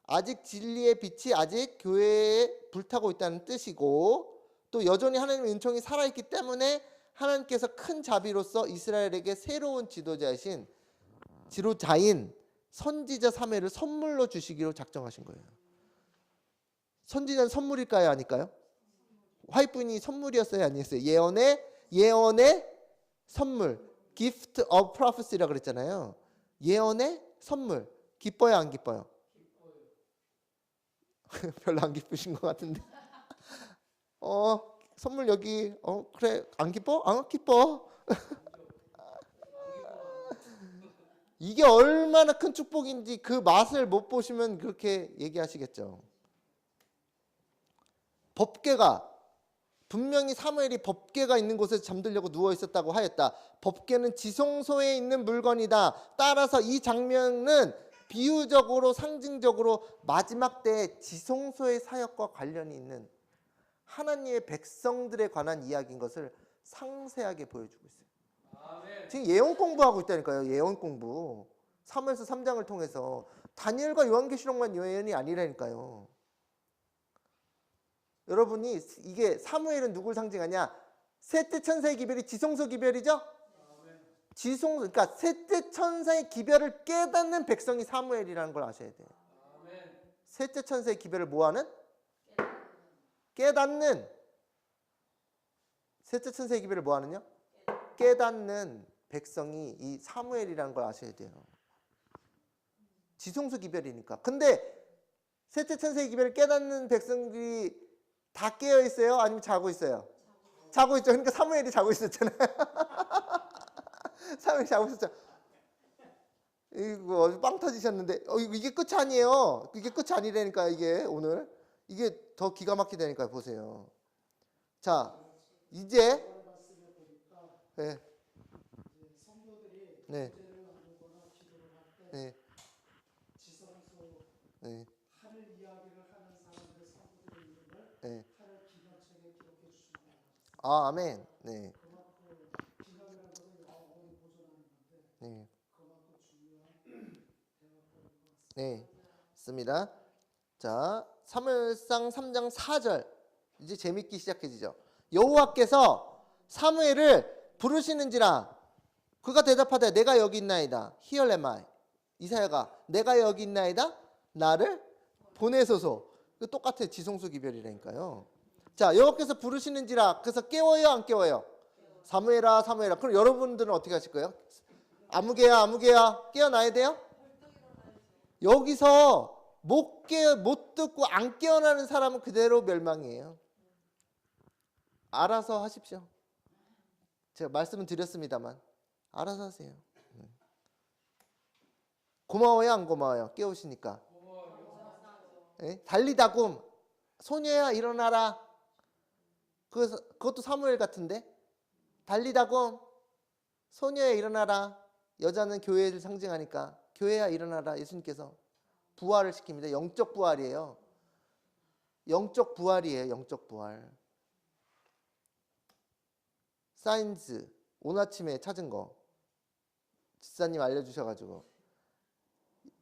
아직 진리의 빛이 아직 교회에 불타고 있다는 뜻이고, 또 여전히 하나님의 은총이 살아있기 때문에 하나님께서 큰 자비로서 이스라엘에게 새로운 지도자인 선지자 3회를 선물로 주시기로 작정하신 거예요. 선지자는 선물일까요? 아닐까요? 화이트분이 선물이었어요? 아니었어요? 예언의 선물. Gift of prophecy라고 그랬잖아요. 예언의 선물. 기뻐요? 안 기뻐요? 별로 안 기쁘신 것 같은데. 선물 여기. 그래. 안 기뻐? 기뻐. 이게 얼마나 큰 축복인지 그 맛을 못 보시면 그렇게 얘기하시겠죠. 법궤가 분명히 사무엘이 법궤가 있는 곳에 잠들려고 누워 있었다고 하였다. 법궤는 지성소에 있는 물건이다. 따라서 이 장면은 비유적으로 상징적으로 마지막 때의 지성소의 사역과 관련이 있는 하나님의 백성들에 관한 이야기인 것을 상세하게 보여주고 있어요. 지금 예언 공부하고 있다니까요. 예언 공부. 사무엘서 3장을 통해서 다니엘과 요한계시록만 예언이 아니라니까요. 여러분이 이게 사무엘은 누굴 상징하냐? 셋째 천사의 기별이 지성소 기별이죠? 그러니까 셋째 천사의 기별을 깨닫는 백성이 사무엘이라는 걸 아셔야 돼요. 셋째 천사의 기별을 뭐하는? 깨닫는. 셋째 천사의 기별을 뭐하는요? 깨닫는 백성이 이 사무엘이라는 걸 아셔야 돼요. 지성소 기별이니까. 근데 셋째 천사의 기별을 깨닫는 백성들이 다 깨어 있어요? 아니면 자고 있어요? 자고 있죠. 그러니까 사무엘이 자고 있었잖아요. 사무엘이 자고 있었죠. 이거 빵 터지셨는데 이게 끝이 아니에요. 이게 끝이 아니라니까. 이게 오늘 이게 더 기가 막히다니까요. 보세요. 자, 이제 네. 네. 네. 네. 네. 아멘. 네. 네. 네. 있습니다. 자, 사무엘상 3장 4절. 이제 재밌기 시작해지죠. 여호와께서 사무엘을 부르시는지라 그가 대답하되 내가 여기 있나이다. Here am I. 이사야가 내가 여기 있나이다. 나를 보내소서. 똑같아. 지성소 기별이라니까요. 자, 여호와께서 부르시는지라. 그래서 깨워요, 안 깨워요? 사무엘아, 사무엘아. 그럼 여러분들은 어떻게 하실 거예요? 아무개야, 아무개야. 깨어나야 돼요? 여기서 못 듣고 안 깨어나는 사람은 그대로 멸망이에요. 알아서 하십시오. 제가 말씀은 드렸습니다만 알아서 하세요. 고마워요, 안 고마워요? 깨우시니까. 네? 달리다굼. 소녀야 일어나라. 그것도 사무엘 같은데. 달리다굼. 소녀야 일어나라. 여자는 교회를 상징하니까 교회야 일어나라. 예수님께서 부활을 시킵니다. 영적 부활이에요. 영적 부활이에요. 영적 부활. 사인즈 오늘 아침에 찾은 거 집사님 알려주셔가지고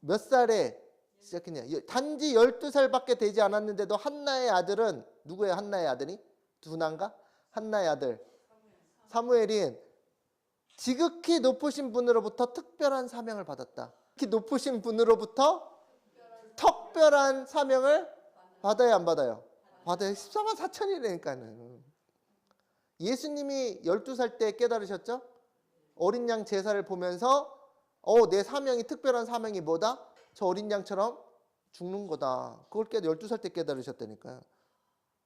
몇 살에 시작했냐? 단지 12살밖에 되지 않았는데도 한나의 아들은 누구예요? 한나의 아들이? 두나인가? 한나의 아들 사무엘이 지극히 높으신 분으로부터 특별한 사명을 받았다. 지극히 높으신 분으로부터 특별한 사명을 받아야 안 받아요? 받아요. 14만 4천이라니까는. 예수님이 12살 때 깨달으셨죠? 어린 양 제사를 보면서 내 사명이, 특별한 사명이 뭐다? 저 어린 양처럼 죽는 거다. 그걸 12살 때 깨달으셨다니까요.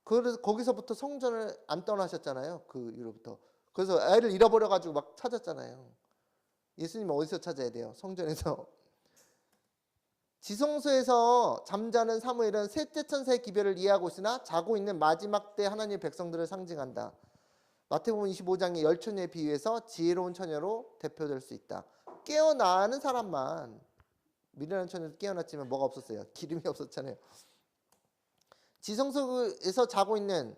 그래서 거기서부터 성전을 안 떠나셨잖아요. 그 이후부터. 그래서 애를 잃어버려가지고 막 찾았잖아요. 예수님은 어디서 찾아야 돼요? 성전에서. 지성소에서 잠자는 사무엘은 셋째 천사의 기별을 이해하고 있으나 자고 있는 마지막 때 하나님의 백성들을 상징한다. 마태복음 25장의 열처녀에 비유해서 지혜로운 처녀로 대표될 수 있다. 깨어나는 사람만, 미련한 처녀도 깨어났지만 뭐가 없었어요? 기름이 없었잖아요. 지성소에서 자고 있는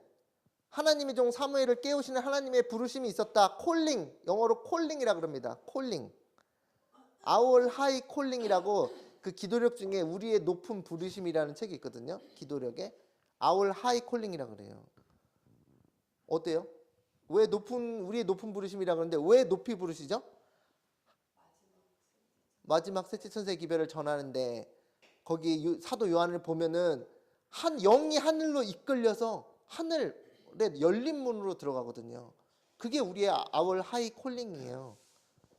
하나님의 종 사무엘을 깨우시는 하나님의 부르심이 있었다. 콜링, 영어로 콜링이라 그럽니다. 콜링. Our High Calling이라고 그 기도력 중에 우리의 높은 부르심이라는 책이 있거든요. 기도력에 Our High Calling이라 그래요. 어때요? 왜 우리의 높은 부르심이라 그러는데 왜 높이 부르시죠? 마지막 셋째 천사의 기별을 전하는데 거기 사도 요한을 보면은 영이 하늘로 이끌려서 하늘에 열린 문으로 들어가거든요. 그게 우리의 Our High Calling이에요.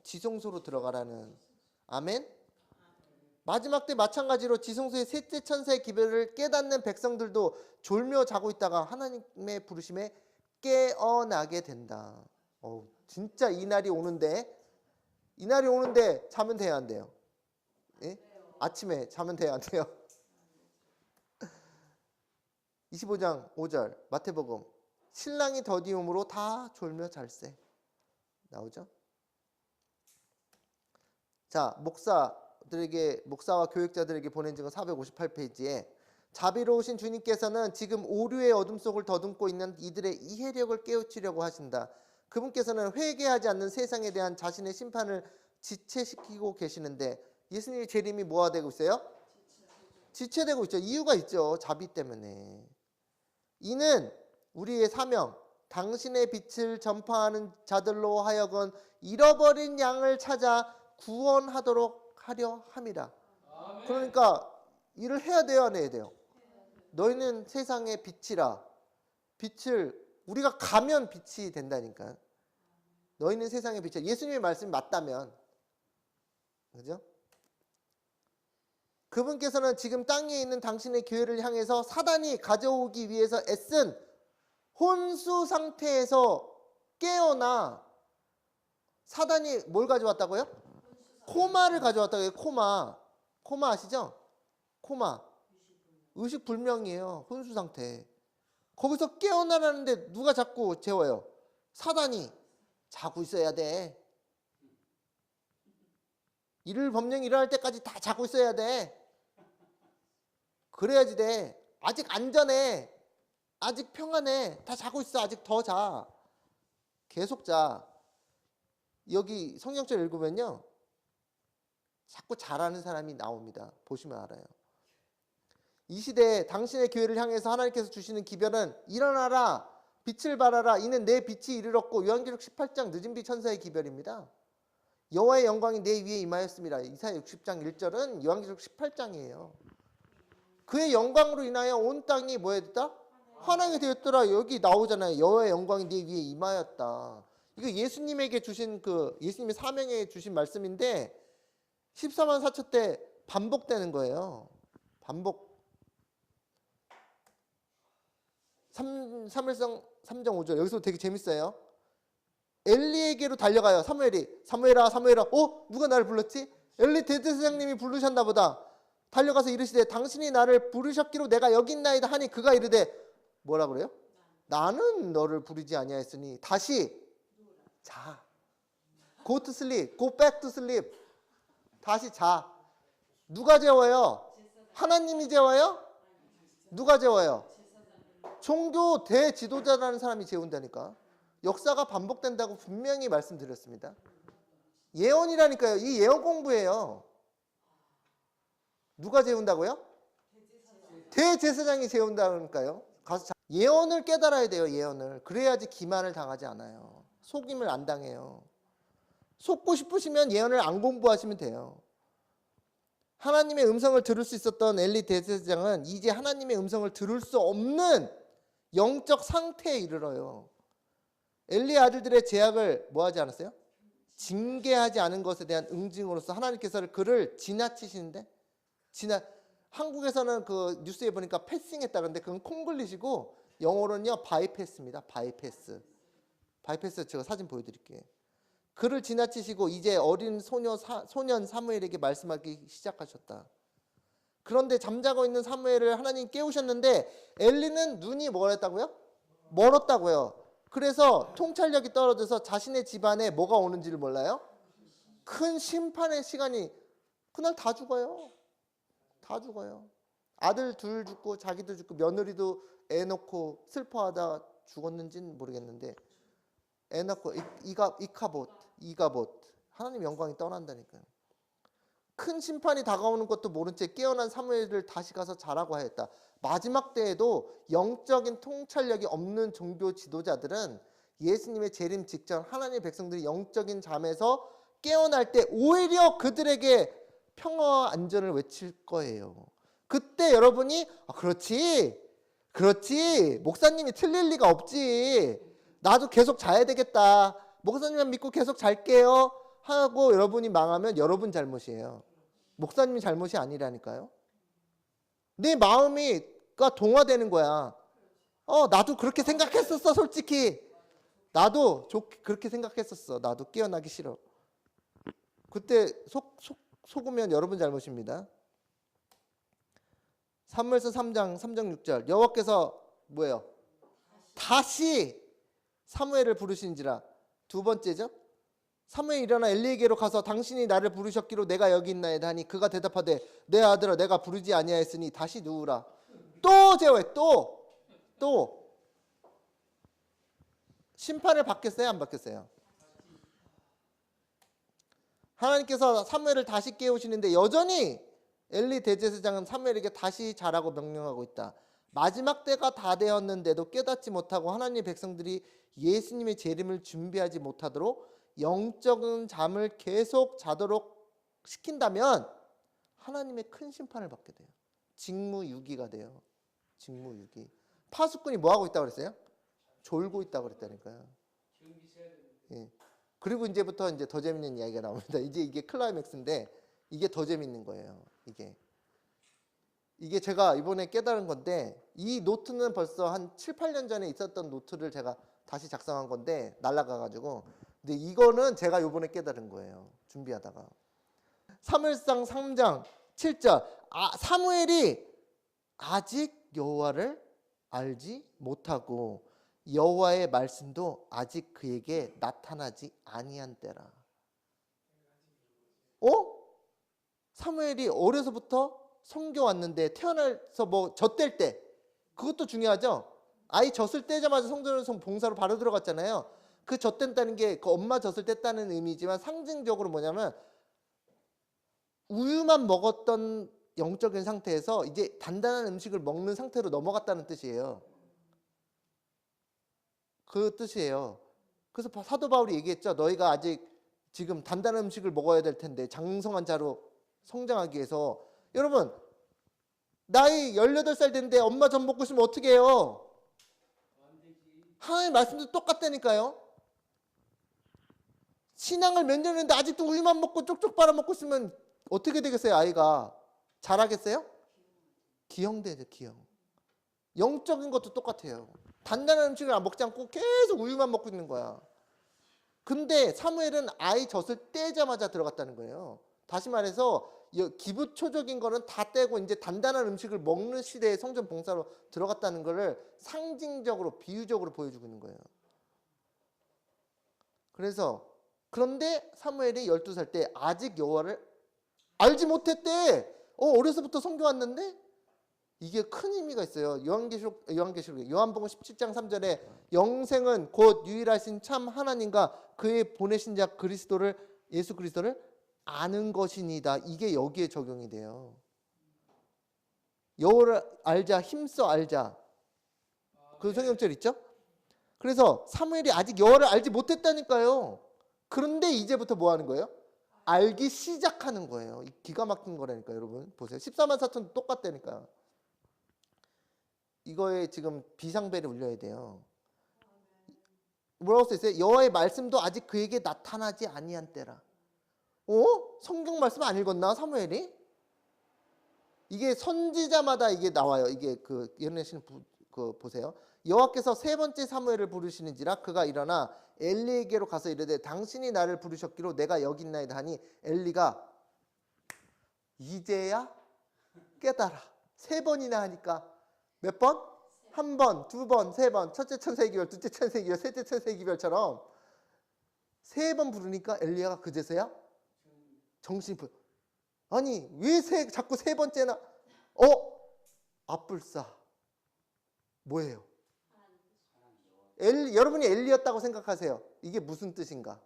지성소로 들어가라는. 아멘. 마지막 때 마찬가지로 지성소의 셋째 천사의 기별을 깨닫는 백성들도 졸며 자고 있다가 하나님의 부르심에 깨어나게 된다. 진짜 이날이 오는데 자면 돼야 안 돼요? 예? 아침에 자면 돼야 안 돼요? 25장 5절 마태복음, 신랑이 더디움으로 다 졸며 잘세. 나오죠? 자, 목사와 교육자들에게 보낸 증거 458페이지에 자비로우신 주님께서는 지금 오류의 어둠 속을 더듬고 있는 이들의 이해력을 깨우치려고 하신다. 그분께서는 회개하지 않는 세상에 대한 자신의 심판을 지체시키고 계시는데 예수님의 재림이 뭐가 되고 있어요? 지체되고 있죠. 이유가 있죠. 자비 때문에. 이는 우리의 사명, 당신의 빛을 전파하는 자들로 하여금 잃어버린 양을 찾아 구원하도록 하려 함이라. 그러니까 일을 해야 돼요, 안 해야 돼요? 너희는 세상의 빛이라. 빛을 우리가 가면 빛이 된다니까. 너희는 세상의 빛이라. 예수님의 말씀이 맞다면, 그죠? 그분께서는 지금 땅에 있는 당신의 교회를 향해서 사단이 가져오기 위해서 애쓴 혼수 상태에서 깨어나. 사단이 뭘 가져왔다고요? 코마를 가져왔다고요. 코마 아시죠? 코마. 의식불명이에요. 혼수 상태. 거기서 깨어나라는데 누가 자꾸 재워요? 사단이. 자고 있어야 돼. 범령이 일어날 때까지 다 자고 있어야 돼. 그래야지 돼. 아직 안전해. 아직 평안해. 다 자고 있어. 아직 더 자. 계속 자. 여기 성경절 읽으면요, 자꾸 잘하는 사람이 나옵니다. 보시면 알아요. 이 시대에 당신의 교회를 향해서 하나님께서 주시는 기별은 일어나라, 빛을 발하라, 이는 내 빛이 이르렀고, 요한계시록 18장 늦은비 천사의 기별입니다. 여호와의 영광이 내 위에 임하였습니다. 이사야 60장 1절은 요한계시록 18장이에요. 그의 영광으로 인하여 온 땅이 뭐 했다? 환하게 되었더라. 여기 나오잖아요. 여호와의 영광이 내 위에 임하였다. 이거 예수님에게 주신 예수님의 사명에 주신 말씀인데 14만 4천 때 반복되는 거예요. 반복. 사무엘상 3장 5절. 여기서 되게 재밌어요. 엘리에게로 달려가요. 사무엘아. 누가 나를 불렀지? 엘리 대제사장님이 부르셨나 보다. 달려가서 이르시되 당신이 나를 부르셨기로 내가 여기 있나이다 하니 그가 이르되 뭐라 그래요? 나는 너를 부르지 아니하였으니 다시 자. Go to sleep. Go back to sleep. 다시 자. 누가 재워요? 하나님이 재워요? 누가 재워요? 종교 대지도자라는 사람이 재운다니까. 역사가 반복된다고 분명히 말씀드렸습니다. 예언이라니까요. 이 예언 공부예요. 누가 재운다고요? 대제사장이 재운다니까요. 가서 예언을 깨달아야 돼요. 예언을. 그래야지 기만을 당하지 않아요. 속임을 안 당해요. 속고 싶으시면 예언을 안 공부하시면 돼요. 하나님의 음성을 들을 수 있었던 엘리 대제사장은 이제 하나님의 음성을 들을 수 없는 영적 상태에 이르러요. 엘리의 아들들의 제약을 뭐 하지 않았어요? 징계하지 않은 것에 대한 응징으로서 하나님께서 그를 지나치시는데 한국에서는 그 뉴스에 보니까 패싱했다 그러는데 그건 콩글리시고 영어로는요 바이패스입니다. 바이패스 제가 사진 보여드릴게요. 그를 지나치시고 이제 어린 소년 사무엘에게 말씀하기 시작하셨다. 그런데 잠자고 있는 사무엘을 하나님 깨우셨는데 엘리는 눈이 뭐랬다고요? 멀었다고요. 그래서 통찰력이 떨어져서 자신의 집안에 뭐가 오는지를 몰라요. 큰 심판의 시간이 그냥 다 죽어요. 다 죽어요. 아들 둘 죽고 자기도 죽고 며느리도 애 놓고 슬퍼하다 죽었는지는 모르겠는데 애 낳고 이가봇 하나님 영광이 떠난다니까요. 큰 심판이 다가오는 것도 모른 채 깨어난 사무엘을 다시 가서 자라고 하였다. 마지막 때에도 영적인 통찰력이 없는 종교 지도자들은 예수님의 재림 직전 하나님의 백성들이 영적인 잠에서 깨어날 때 오히려 그들에게 평화와 안전을 외칠 거예요. 그때 여러분이 그렇지 목사님이 틀릴 리가 없지, 나도 계속 자야 되겠다, 목사님만 믿고 계속 잘게요 하고 여러분이 망하면 여러분 잘못이에요. 목사님이 잘못이 아니라니까요. 내 마음이가 동화되는 거야. 나도 그렇게 생각했었어. 솔직히 나도 그렇게 생각했었어. 나도 깨어나기 싫어. 그때 속으면 여러분 잘못입니다. 사무엘서 3장 6절 여호와께서 뭐예요? 다시 사무엘을 부르신지라. 두 번째죠. 사무엘이 일어나 엘리에게로 가서 당신이 나를 부르셨기로 내가 여기 있나이다 하니 그가 대답하되 내 아들아 내가 부르지 아니하였으니 다시 누우라. 또 제어해. 또 심판을 받겠어요 안 받겠어요? 하나님께서 사무엘을 다시 깨우시는데 여전히 엘리 대제사장은 사무엘에게 다시 자라고 명령하고 있다. 마지막 때가 다 되었는데도 깨닫지 못하고 하나님의 백성들이 예수님의 재림을 준비하지 못하도록 영적인 잠을 계속 자도록 시킨다면 하나님의 큰 심판을 받게 돼요. 직무유기가 돼요. 직무유기. 파수꾼이 뭐하고 있다고 그랬어요? 졸고 있다고 그랬다니까요. 예. 그리고 이제부터 이제 더 재밌는 이야기가 나옵니다. 이제 이게 클라이맥스인데 이게 더 재밌는 거예요. 이게 제가 이번에 깨달은 건데 이 노트는 벌써 한 7, 8년 전에 있었던 노트를 제가 다시 작성한 건데 날라가가지고, 근데 이거는 제가 이번에 깨달은 거예요. 준비하다가. 사무엘상 3장 7절 사무엘이 아직 여호와를 알지 못하고 여호와의 말씀도 아직 그에게 나타나지 아니한 때라. 사무엘이 어려서부터 성교 왔는데 태어나서 뭐 젖될 때, 그것도 중요하죠. 아이 젖을 떼자마자 성전에서 봉사로 바로 들어갔잖아요. 그 젖댄다는 게 그 엄마 젖을 뗐다는 의미지만 상징적으로 뭐냐면 우유만 먹었던 영적인 상태에서 이제 단단한 음식을 먹는 상태로 넘어갔다는 뜻이에요. 그 뜻이에요. 그래서 사도 바울이 얘기했죠. 너희가 아직 지금 단단한 음식을 먹어야 될 텐데 장성한 자로 성장하기 위해서. 여러분 나이 18살 됐는데 엄마 젖 먹고 있으면 어떻게 해요? 하나님의 말씀도 똑같다니까요. 신앙을 몇 년 했는데 아직도 우유만 먹고 쪽쪽 빨아먹고 있으면 어떻게 되겠어요? 아이가 잘하겠어요? 기형되죠. 기형. 영적인 것도 똑같아요. 단단한 음식을 먹지 않고 계속 우유만 먹고 있는 거야. 근데 사무엘은 아이 젖을 떼자마자 들어갔다는 거예요. 다시 말해서 기부초적인 거는 다 떼고 이제 단단한 음식을 먹는 시대에 성전 봉사로 들어갔다는 거를 상징적으로 비유적으로 보여주고 있는 거예요. 그런데 사무엘이 12살 때 아직 여호와를 알지 못했대. 어려서부터 성교 왔는데 이게 큰 의미가 있어요. 요한복음 17장 3절에 영생은 곧 유일하신 참 하나님과 그의 보내신 자 예수 그리스도를 아는 것이니다. 이게 여기에 적용이 돼요. 여호와를 알자, 힘써 알자. 그 성경절 있죠? 그래서 사무엘이 아직 여호와를 알지 못했다니까요. 그런데 이제부터 뭐 하는 거예요? 알기 시작하는 거예요. 기가 막힌 거라니까 여러분. 보세요. 14만 4천 똑같다니까. 이거에 지금 비상벨을 울려야 돼요. 뭐라고 써있어요? 여호와의 말씀도 아직 그에게 나타나지 아니한 때라. 성경 말씀 안 읽었나 사무엘이? 이게 선지자마다 이게 나와요. 이게 그 예언하시는 그 보세요. 여호와께서 세 번째 사무엘을 부르시는지라 그가 일어나 엘리에게로 가서 이르되 당신이 나를 부르셨기로 내가 여기 있나이다 하니 엘리가 이제야 깨달아. 세 번이나 하니까 몇 번? 한 번, 두 번, 세 번. 첫째 천사의 기별, 둘째 천사의 기별, 셋째 천사의 기별처럼 세 번 부르니까 엘리야가 그제서야 정신이 풀려. 아니 왜 자꾸 세 번째나? 앞불사 뭐예요? 여러분이 엘리였다고 생각하세요. 이게 무슨 뜻인가?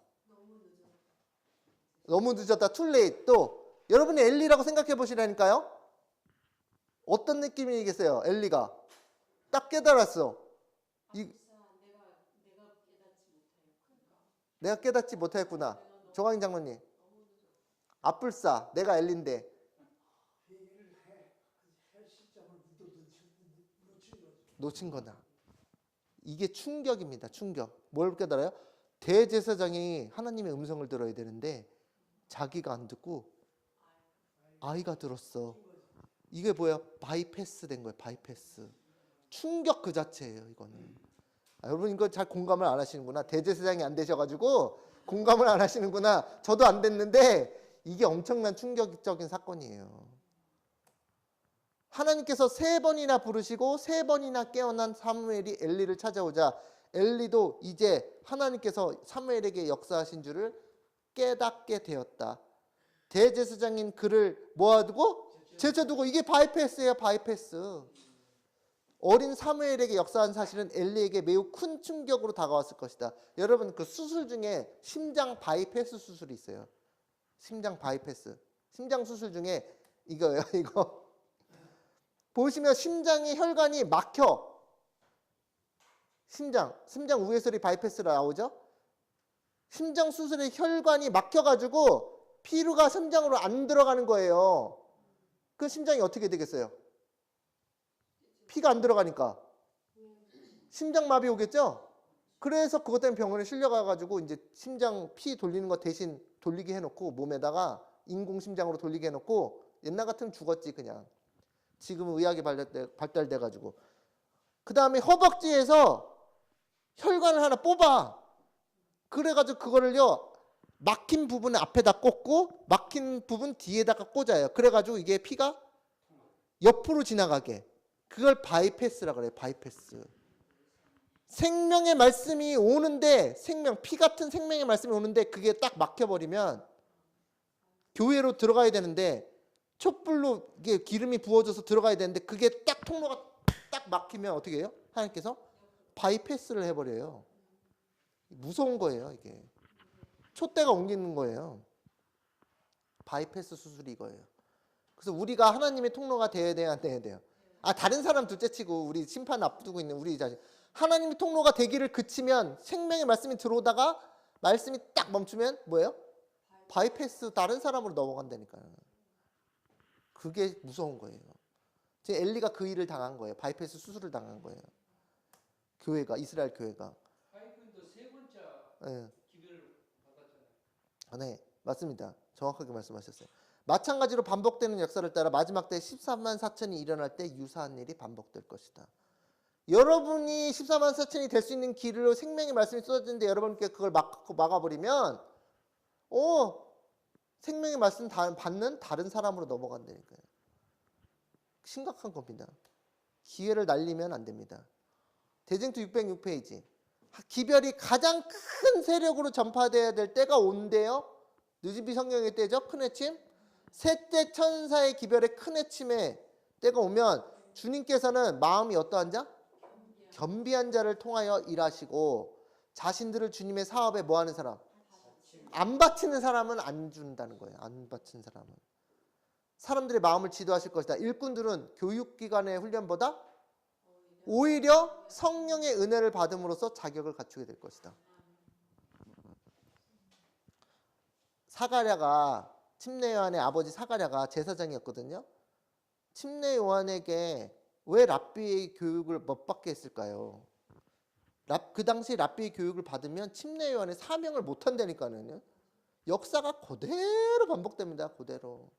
너무 늦었다. 툴레이트. 또 여러분이 엘리라고 생각해 보시라니까요. 어떤 느낌이겠어요? 엘리가 딱 깨달았어. 내가 깨닫지 못하였구나. 조광인 장로님. 앞불사 내가 엘리인데 놓친 거다. 이게 충격입니다. 충격. 뭘 깨달아요? 대제사장이 하나님의 음성을 들어야 되는데 자기가 안 듣고 아이가 들었어. 이게 뭐야? 바이패스 된 거예요. 바이패스. 충격 그 자체예요. 이거는. 여러분 이거 잘 공감을 안 하시는구나. 대제사장이 안 되셔가지고 공감을 안 하시는구나. 저도 안 됐는데 이게 엄청난 충격적인 사건이에요. 하나님께서 세 번이나 부르시고 세 번이나 깨어난 사무엘이 엘리를 찾아오자 엘리도 이제 하나님께서 사무엘에게 역사하신 줄을 깨닫게 되었다. 대제사장인 그를 모아두고 제쳐두고 이게 바이패스예요. 바이패스. 어린 사무엘에게 역사한 사실은 엘리에게 매우 큰 충격으로 다가왔을 것이다. 여러분 그 수술 중에 심장 바이패스 수술이 있어요. 심장 바이패스. 심장 수술 중에 이거예요. 이거. 보시면 심장의 혈관이 막혀. 심장 우회설이 바이패스로 나오죠. 심장 수술의 혈관이 막혀가지고 피루가 심장으로 안 들어가는 거예요. 그 심장이 어떻게 되겠어요? 피가 안 들어가니까 심장마비 오겠죠. 그래서 그것 때문에 병원에 실려가가지고 이제 심장 피 돌리는 거 대신 돌리게 해놓고 몸에다가 인공심장으로 돌리게 해놓고 옛날 같으면 죽었지 그냥. 지금은 의학이 발달돼가지고 그 다음에 허벅지에서 혈관을 하나 뽑아. 그래가지고 그거를요 막힌 부분을 앞에다 꽂고 막힌 부분 뒤에다가 꽂아요. 그래가지고 이게 피가 옆으로 지나가게. 그걸 바이패스라 그래요. 바이패스. 생명의 말씀이 오는데 피 같은 생명의 말씀이 오는데 그게 딱 막혀버리면 교회로 들어가야 되는데 촛불로 이게 기름이 부어져서 들어가야 되는데 그게 딱 통로가 딱 막히면 어떻게 해요? 하나님께서 바이패스를 해버려요. 무서운 거예요 이게. 촛대가 옮기는 거예요. 바이패스 수술이 이거예요. 그래서 우리가 하나님의 통로가 되어야 돼요, 안 돼야 돼요? 다른 사람 둘째치고 우리 심판 앞두고 있는 우리 자신. 하나님의 통로가 되기를 그치면 생명의 말씀이 들어오다가 말씀이 딱 멈추면 뭐예요? 바이패스 다른 사람으로 넘어간다니까요. 그게 무서운 거예요. 지금 엘리가 그 일을 당한 거예요. 바이패스 수술을 당한 거예요. 교회가 이스라엘 교회가. 바이픈도 세 번째 네. 기별을 받았잖아요. 네, 맞습니다. 정확하게 말씀하셨어요. 마찬가지로 반복되는 역사를 따라 마지막 때 14만 4천이 일어날 때 유사한 일이 반복될 것이다. 여러분이 14만 4천이 될 수 있는 길로 생명의 말씀이 쏟아지는데 여러분께 그걸 막아버리면 생명의 말씀 받는 다른 사람으로 넘어간다니까요. 심각한 겁니다. 기회를 날리면 안 됩니다. 대쟁투 606페이지. 기별이 가장 큰 세력으로 전파되어야 될 때가 온대요. 느지비 성경의 때죠. 큰 해침. 셋째 천사의 기별의 큰 해침의 때가 오면 주님께서는 마음이 어떠한 자? 겸비한 자를 통하여 일하시고 자신들을 주님의 사업에 뭐하는 사람? 안 바치는 사람은 안 준다는 거예요. 안 바치는 사람은. 사람들의 마음을 지도하실 것이다. 일꾼들은 교육기관의 훈련보다 오히려 성령의 은혜를 받음으로써 자격을 갖추게 될 것이다. 사가랴가 침례 요한의 아버지 사가랴가 제사장이었거든요. 침례 요한에게 왜 랍비의 교육을 못 받게 했을까요? 그 당시 랍비의 교육을 받으면 침례 요한의 사명을 못 한다니까요. 역사가 그대로 반복됩니다. 그대로.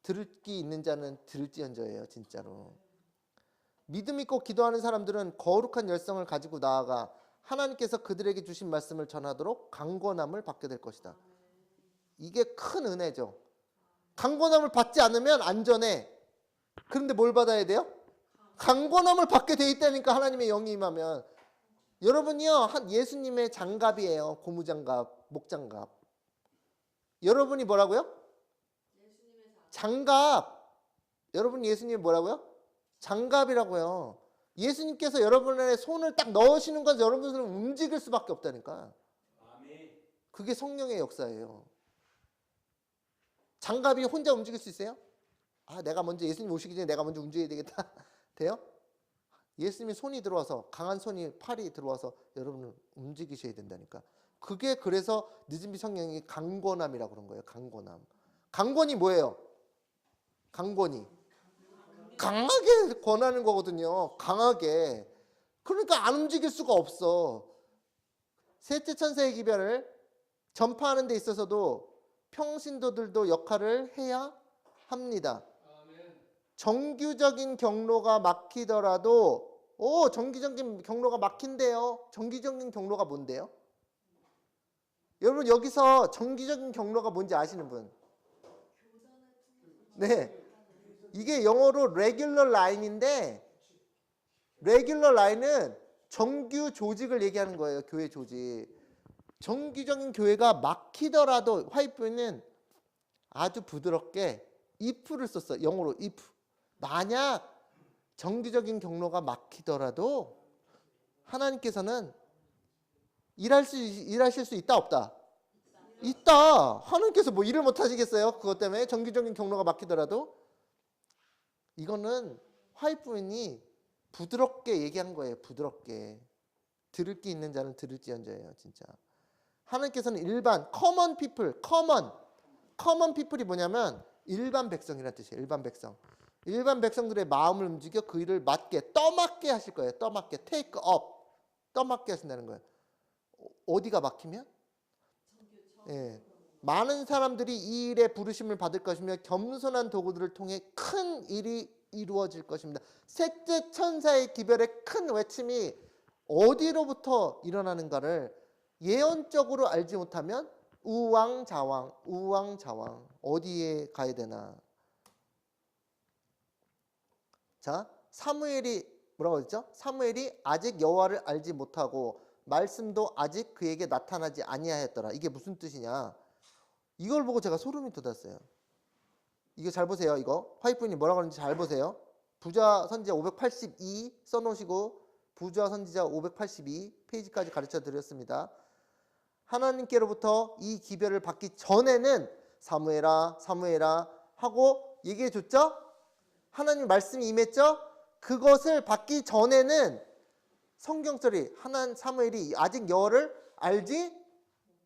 들을 귀 있는 자는 들을지언저예요. 진짜로. 믿음 있고 기도하는 사람들은 거룩한 열성을 가지고 나아가 하나님께서 그들에게 주신 말씀을 전하도록 강권함을 받게 될 것이다. 이게 큰 은혜죠. 강권함을 받지 않으면 안전해. 그런데 뭘 받아야 돼요? 강권함을 받게 돼 있다니까. 하나님의 영이 임하면. 여러분이요, 예수님의 장갑이에요. 고무장갑, 목장갑. 여러분이 뭐라고요? 장갑. 여러분 예수님이 뭐라고요? 장갑이라고요. 예수님께서 여러분의 손을 딱 넣으시는 건 여러분은 움직일 수밖에 없다니까. 그게 성령의 역사예요. 장갑이 혼자 움직일 수 있어요? 아, 내가 먼저 예수님 오시기 전에 내가 먼저 움직여야 되겠다. 돼요? 예수님이 손이 들어와서, 강한 손이, 팔이 들어와서 여러분을 움직이셔야 된다니까. 그게 그래서 늦은비 성령이 강권함이라고 그런 거예요. 강권함. 강권이 뭐예요? 강권이 강하게 권하는 거거든요. 강하게. 그러니까 안 움직일 수가 없어. 셋째 천사의 기별을 전파하는 데 있어서도 평신도들도 역할을 해야 합니다. 정규적인 경로가 막히더라도 정규적인 경로가 막힌대요. 정규적인 경로가 뭔데요? 여러분 여기서 정규적인 경로가 뭔지 아시는 분? 네. 이게 영어로 regular line인데 regular line은 정규 조직을 얘기하는 거예요. 교회 조직. 정규적인 교회가 막히더라도 화이트는 아주 부드럽게 if를 썼어요. 영어로 if. 만약 정규적인 경로가 막히더라도 하나님께서는 일하실 수 있다 없다? 있다. 하나님께서 뭐 일을 못 하시겠어요? 그것 때문에 정규적인 경로가 막히더라도. 이거는 화이트인이 부드럽게 얘기한 거예요. 부드럽게. 들을 귀 있는 자는 들을지언저예요. 진짜. 하나님께서는 일반 common people, common people이 뭐냐면 일반 백성이라는 뜻이에요. 일반 백성. 일반 백성들의 마음을 움직여 그 일을 맞게, 떠맡게 하실 거예요. 떠맡게, take up, 떠맡게 하신다는 거예요. 어디가 막히면? 예. 많은 사람들이 이 일에 부르심을 받을 것이며 겸손한 도구들을 통해 큰 일이 이루어질 것입니다. 셋째 천사의 기별의 큰 외침이 어디로부터 일어나는가를 예언적으로 알지 못하면 우왕좌왕, 우왕좌왕. 어디에 가야 되나? 자, 사무엘이 뭐라고 했죠? 사무엘이 아직 여호와를 알지 못하고 말씀도 아직 그에게 나타나지 아니하였더라. 이게 무슨 뜻이냐? 이걸 보고 제가 소름이 돋았어요. 이거 잘 보세요. 이거 화이트분이 뭐라고 하는지 잘 보세요. 부자 선지자 582 써놓으시고 부자 선지자 582 페이지까지 가르쳐 드렸습니다. 하나님께로부터 이 기별을 받기 전에는 사무엘아 사무엘아 하고 얘기해 줬죠? 하나님 말씀이 임했죠? 그것을 받기 전에는 성경설이 사무엘이 아직 여호와를 알지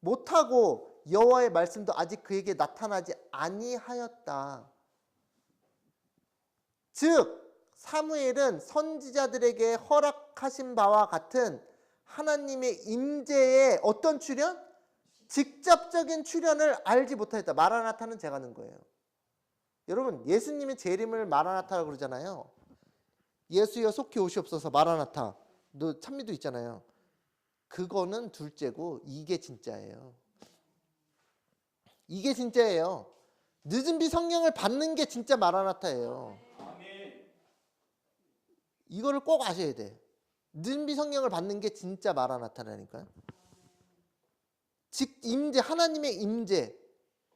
못하고 여호와의 말씀도 아직 그에게 나타나지 아니하였다. 즉 사무엘은 선지자들에게 허락하신 바와 같은 하나님의 임재의 어떤 출현? 직접적인 출현을 알지 못하였다. 마라나타는 제가 하는 거예요. 여러분 예수님의 재림을 마라나타라고 그러잖아요. 예수여 속히 오시옵소서 마라나타. 너 찬미도 있잖아요. 그거는 둘째고 이게 진짜예요. 이게 진짜예요. 늦은 비 성령을 받는 게 진짜 마라나타예요. 이거를 꼭 아셔야 돼. 늦은 비 성령을 받는 게 진짜 마라나타라니까요. 즉 임재, 하나님의 임재.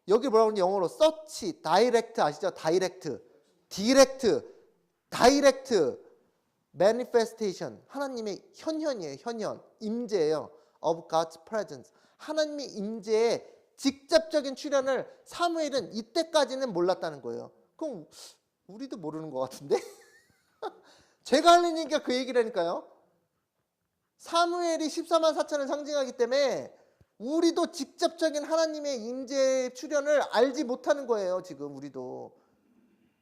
여기 뭐라고 하는지 영어로 서치, 다이렉트 아시죠? 다이렉트, 다이렉트, manifestation. 하나님의 현현이에요. 현현, 임재예요. of God's presence. 하나님의 임재의 직접적인 출현을 사무엘은 이때까지는 몰랐다는 거예요. 그럼 우리도 모르는 것 같은데? 제가 하는 얘기가 그 얘기라니까요. 사무엘이 14만 4천을 상징하기 때문에 우리도 직접적인 하나님의 임재 출현을 알지 못하는 거예요. 지금 우리도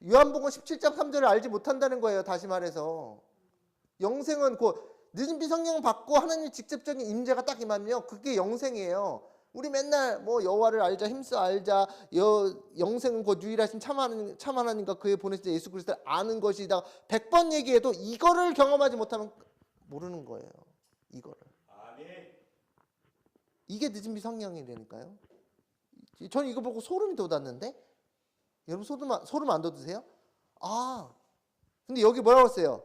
요한복음 17장 3절을 알지 못한다는 거예요. 다시 말해서 영생은 늦은비 성령 받고 하나님의 직접적인 임재가 딱 임하면요, 그게 영생이에요. 우리 맨날 뭐 여호와를 알자, 힘써 알자, 영생은 곧 유일하신 참 하나님과 그의 보내신 예수 그리스도를 아는 것이다. 100번 얘기해도 이거를 경험하지 못하면 모르는 거예요. 이거를. 이게 늦은비 성령이라니까요. 저는 이거 보고 소름이 돋았는데, 여러분 소름 안 돋으세요? 근데 여기 뭐라고 했어요?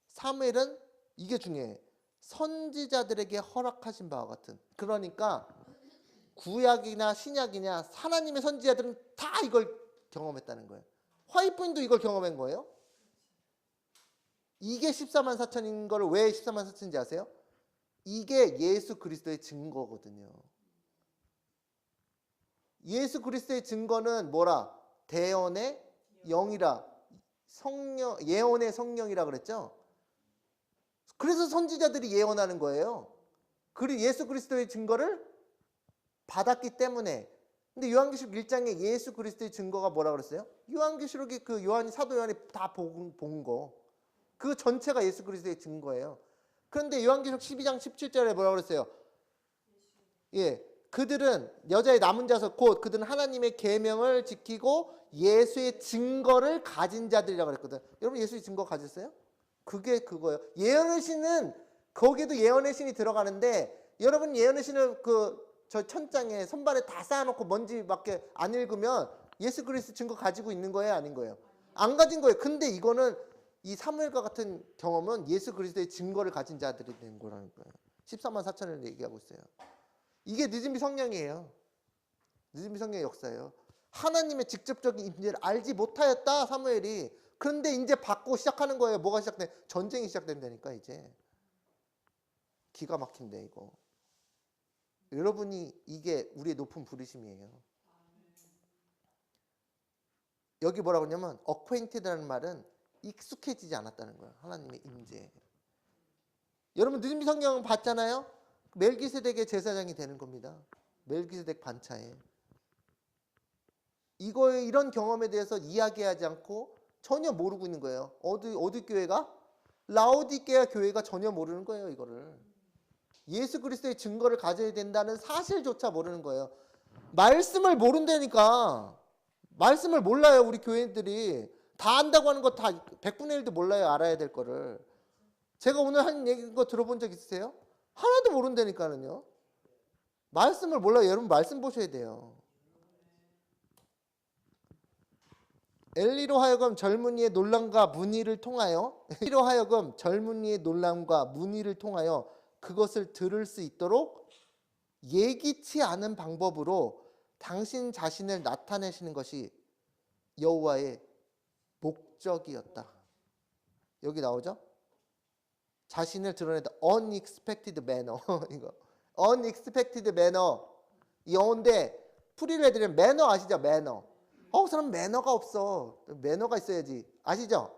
사무엘은 이게 중요해. 선지자들에게 허락하신 바와 같은. 그러니까 구약이나 신약이냐 하나님의 선지자들은 다 이걸 경험했다는 거예요. 화이트인도 이걸 경험한 거예요. 이게 14만 4천인 걸 왜 14만 4천인지 아세요? 이게 예수 그리스도의 증거거든요. 예수 그리스도의 증거는 뭐라? 대언의 영이라, 예언의 성령이라 그랬죠. 그래서 선지자들이 예언하는 거예요. 그리고 예수 그리스도의 증거를 받았기 때문에. 근데 요한계시록 1장에 예수 그리스도의 증거가 뭐라 그랬어요? 요한계시록이 사도 요한이 다 본 거. 그 전체가 예수 그리스도의 증거예요. 그런데 요한계시록 12장 17절에 뭐라 그랬어요? 그들은 여자의 남은 자석 곧 그들은 하나님의 계명을 지키고 예수의 증거를 가진 자들이라고 그랬거든. 여러분 예수의 증거 가졌어요? 그게 그거예요. 예언의 신은 거기에도 예언의 신이 들어가는데, 여러분 예언의 신을 저 천장에 선반에 다 쌓아놓고 먼지밖에 안 읽으면 예수 그리스도 증거 가지고 있는 거예요, 아닌 거예요? 안 가진 거예요. 근데 이거는 이 사무엘과 같은 경험은 예수 그리스도의 증거를 가진 자들이 된 거라는 거예요. 14만 4천을 얘기하고 있어요. 이게 늦은비 성령이에요. 늦은비 성령의 역사예요. 하나님의 직접적인 임재를 알지 못하였다 사무엘이. 그런데 이제 받고 시작하는 거예요. 뭐가 시작돼? 전쟁이 시작된다니까 이제. 기가 막힌데 이거. 여러분이 이게 우리의 높은 부르심이에요. 여기 뭐라고 하냐면 acquainted라는 말은 익숙해지지 않았다는 거예요. 하나님의 임재. 여러분 늦은비 성경 봤잖아요. 멜기세덱의 제사장이 되는 겁니다. 멜기세덱 반차에. 이런 경험에 대해서 이야기하지 않고 전혀 모르고 있는 거예요. 어디 교회가? 라오디게아 교회가 전혀 모르는 거예요. 이거를. 예수 그리스도의 증거를 가져야 된다는 사실조차 모르는 거예요. 말씀을 모른다니까. 말씀을 몰라요. 우리 교회들이. 다 안다고 하는 거 다 100분의 1도 몰라요. 알아야 될 거를. 제가 오늘 한 얘기 거 들어본 적 있으세요? 하나도 모른다니까는요. 말씀을 몰라요. 여러분 말씀 보셔야 돼요. 엘리로 하여금 젊은이의 논란과 문의를 통하여 그것을 들을 수 있도록 예기치 않은 방법으로 당신 자신을 나타내시는 것이 여호와의 목적이었다. 여기 나오죠? 자신을 드러내다 unexpected manner. 이거 unexpected manner. 영어인데 풀이를 해드리면 매너 아시죠? 매너. 사람 매너가 없어. 매너가 있어야지. 아시죠?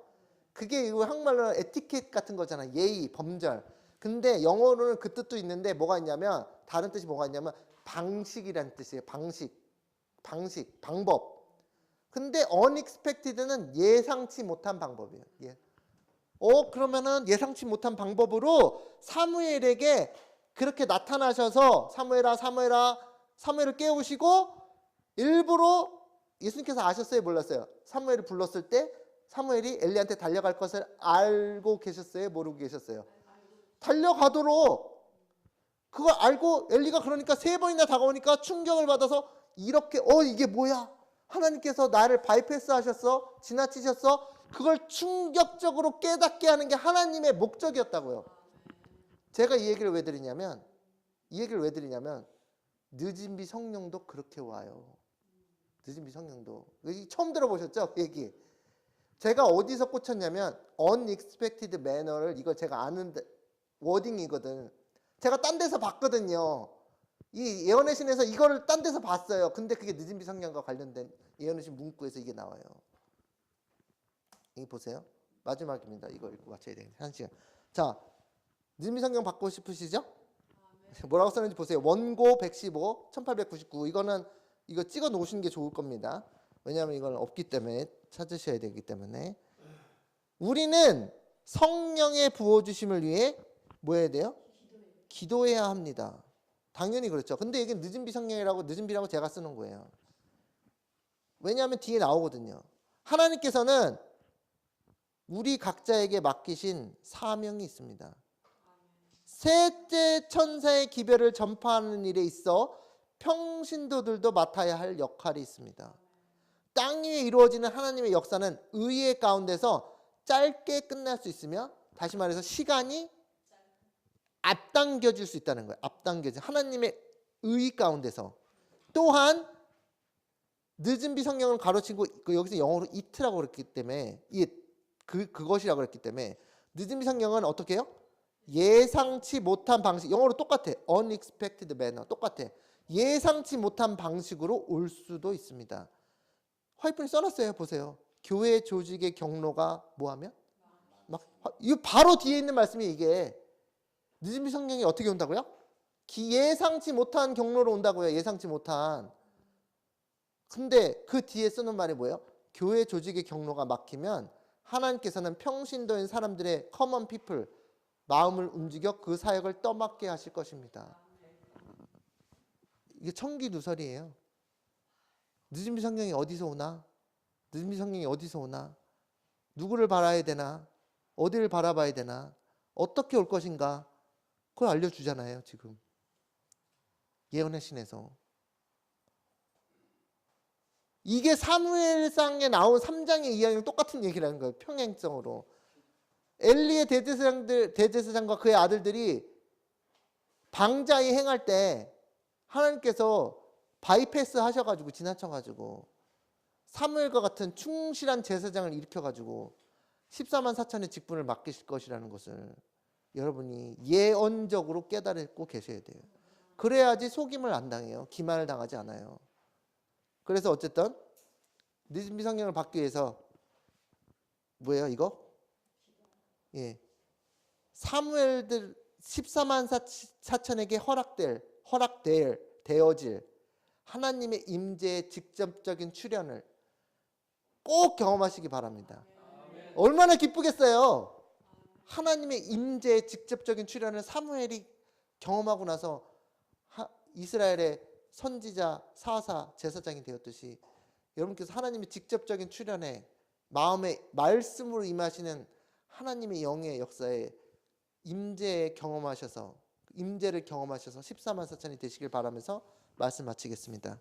그게 한국말로는 에티켓 같은 거잖아. 예의, 범절. 근데 영어로는 그 뜻도 있는데 뭐가 있냐면, 다른 뜻이 뭐가 있냐면 방식이라는 뜻이에요. 방식, 방법. 근데 unexpected는 예상치 못한 방법이에요. 그러면은 예상치 못한 방법으로 사무엘에게 그렇게 나타나셔서 사무엘을 깨우시고 일부러 예수님께서 아셨어요? 몰랐어요? 사무엘을 불렀을 때 사무엘이 엘리한테 달려갈 것을 알고 계셨어요? 모르고 계셨어요? 달려가도록 그걸 알고 엘리가 그러니까 3번이나 다가오니까 충격을 받아서 이렇게 이게 뭐야? 하나님께서 나를 바이패스 하셨어? 지나치셨어? 그걸 충격적으로 깨닫게 하는 게 하나님의 목적이었다고요. 제가 이 얘기를 왜 드리냐면 늦은비 성령도 그렇게 와요. 늦은비 성령도. 처음 들어보셨죠? 그 얘기. 제가 어디서 꽂혔냐면 unexpected manner를 이거 제가 아는 워딩이거든. 제가 딴 데서 봤거든요. 이 예언의 신에서 이거를 딴 데서 봤어요. 근데 그게 늦은비 성령과 관련된 예언의 신 문구에서 이게 나와요. 이 보세요. 마지막입니다. 이거 읽고 마쳐야 되겠네. 1시간. 자, 늦은비 성경 받고 싶으시죠? 뭐라고 썼는지 보세요. 원고 115, 1899. 이거 찍어 놓으시는 게 좋을 겁니다. 왜냐하면 이건 없기 때문에 찾으셔야 되기 때문에. 우리는 성령의 부어주심을 위해 뭐 해야 돼요? 기도해야 합니다. 당연히 그렇죠. 근데 이게 늦은비라고 제가 쓰는 거예요. 왜냐하면 뒤에 나오거든요. 하나님께서는 우리 각자에게 맡기신 사명이 있습니다. 셋째 천사의 기별을 전파하는 일에 있어 평신도들도 맡아야 할 역할이 있습니다. 땅 위에 이루어지는 하나님의 역사는 의의 가운데서 짧게 끝날 수 있으며, 다시 말해서 시간이 앞당겨질 수 있다는 거예요. 앞당겨질 하나님의 의 가운데서. 또한 늦은비 성경을 가로치고 여기서 영어로 it라고 그랬기 때문에 그것이라고 그랬기 때문에 늦은비 성경은 어떻게 해요? 예상치 못한 방식. 영어로 똑같아. unexpected manner. 똑같아. 예상치 못한 방식으로 올 수도 있습니다. 화이트폰에 써놨어요. 보세요. 교회 조직의 경로가 뭐하면? 이거 바로 뒤에 있는 말씀이 이게. 늦은비 성경이 어떻게 온다고요? 예상치 못한 경로로 온다고요. 예상치 못한. 근데 그 뒤에 쓰는 말이 뭐예요? 교회 조직의 경로가 막히면 하나님께서는 평신도인 사람들의 common people, 마음을 움직여 그 사역을 떠맡게 하실 것입니다. 이게 청기누설이에요. 늦은비 성경이 어디서 오나? 늦은비 성경이 어디서 오나? 누구를 바라야 되나? 어디를 바라봐야 되나? 어떻게 올 것인가? 그걸 알려주잖아요. 지금 예언의 신에서. 이게 사무엘상에 나온 3장의 이야기랑 똑같은 얘기라는 거예요. 평행성으로. 엘리의 대제사장과 그의 아들들이 방자히 행할 때 하나님께서 바이패스 하셔가지고 지나쳐가지고 사무엘과 같은 충실한 제사장을 일으켜가지고 14만 4천의 직분을 맡기실 것이라는 것을 여러분이 예언적으로 깨달고 계셔야 돼요. 그래야지 속임을 안 당해요. 기만을 당하지 않아요. 그래서 어쨌든 늦은비 성경을 받기 위해서 뭐예요 이거? 예, 사무엘들 14만 4천에게 되어질 하나님의 임재의 직접적인 출현을 꼭 경험하시기 바랍니다. 얼마나 기쁘겠어요. 하나님의 임재의 직접적인 출현을 사무엘이 경험하고 나서 이스라엘의 선지자, 사사, 제사장이 되었듯이 여러분께서 하나님의 직접적인 출현에 마음의 말씀으로 임하시는 하나님의 영의 역사에 임재를 경험하셔서 14만 4천이 되시길 바라면서 말씀 마치겠습니다.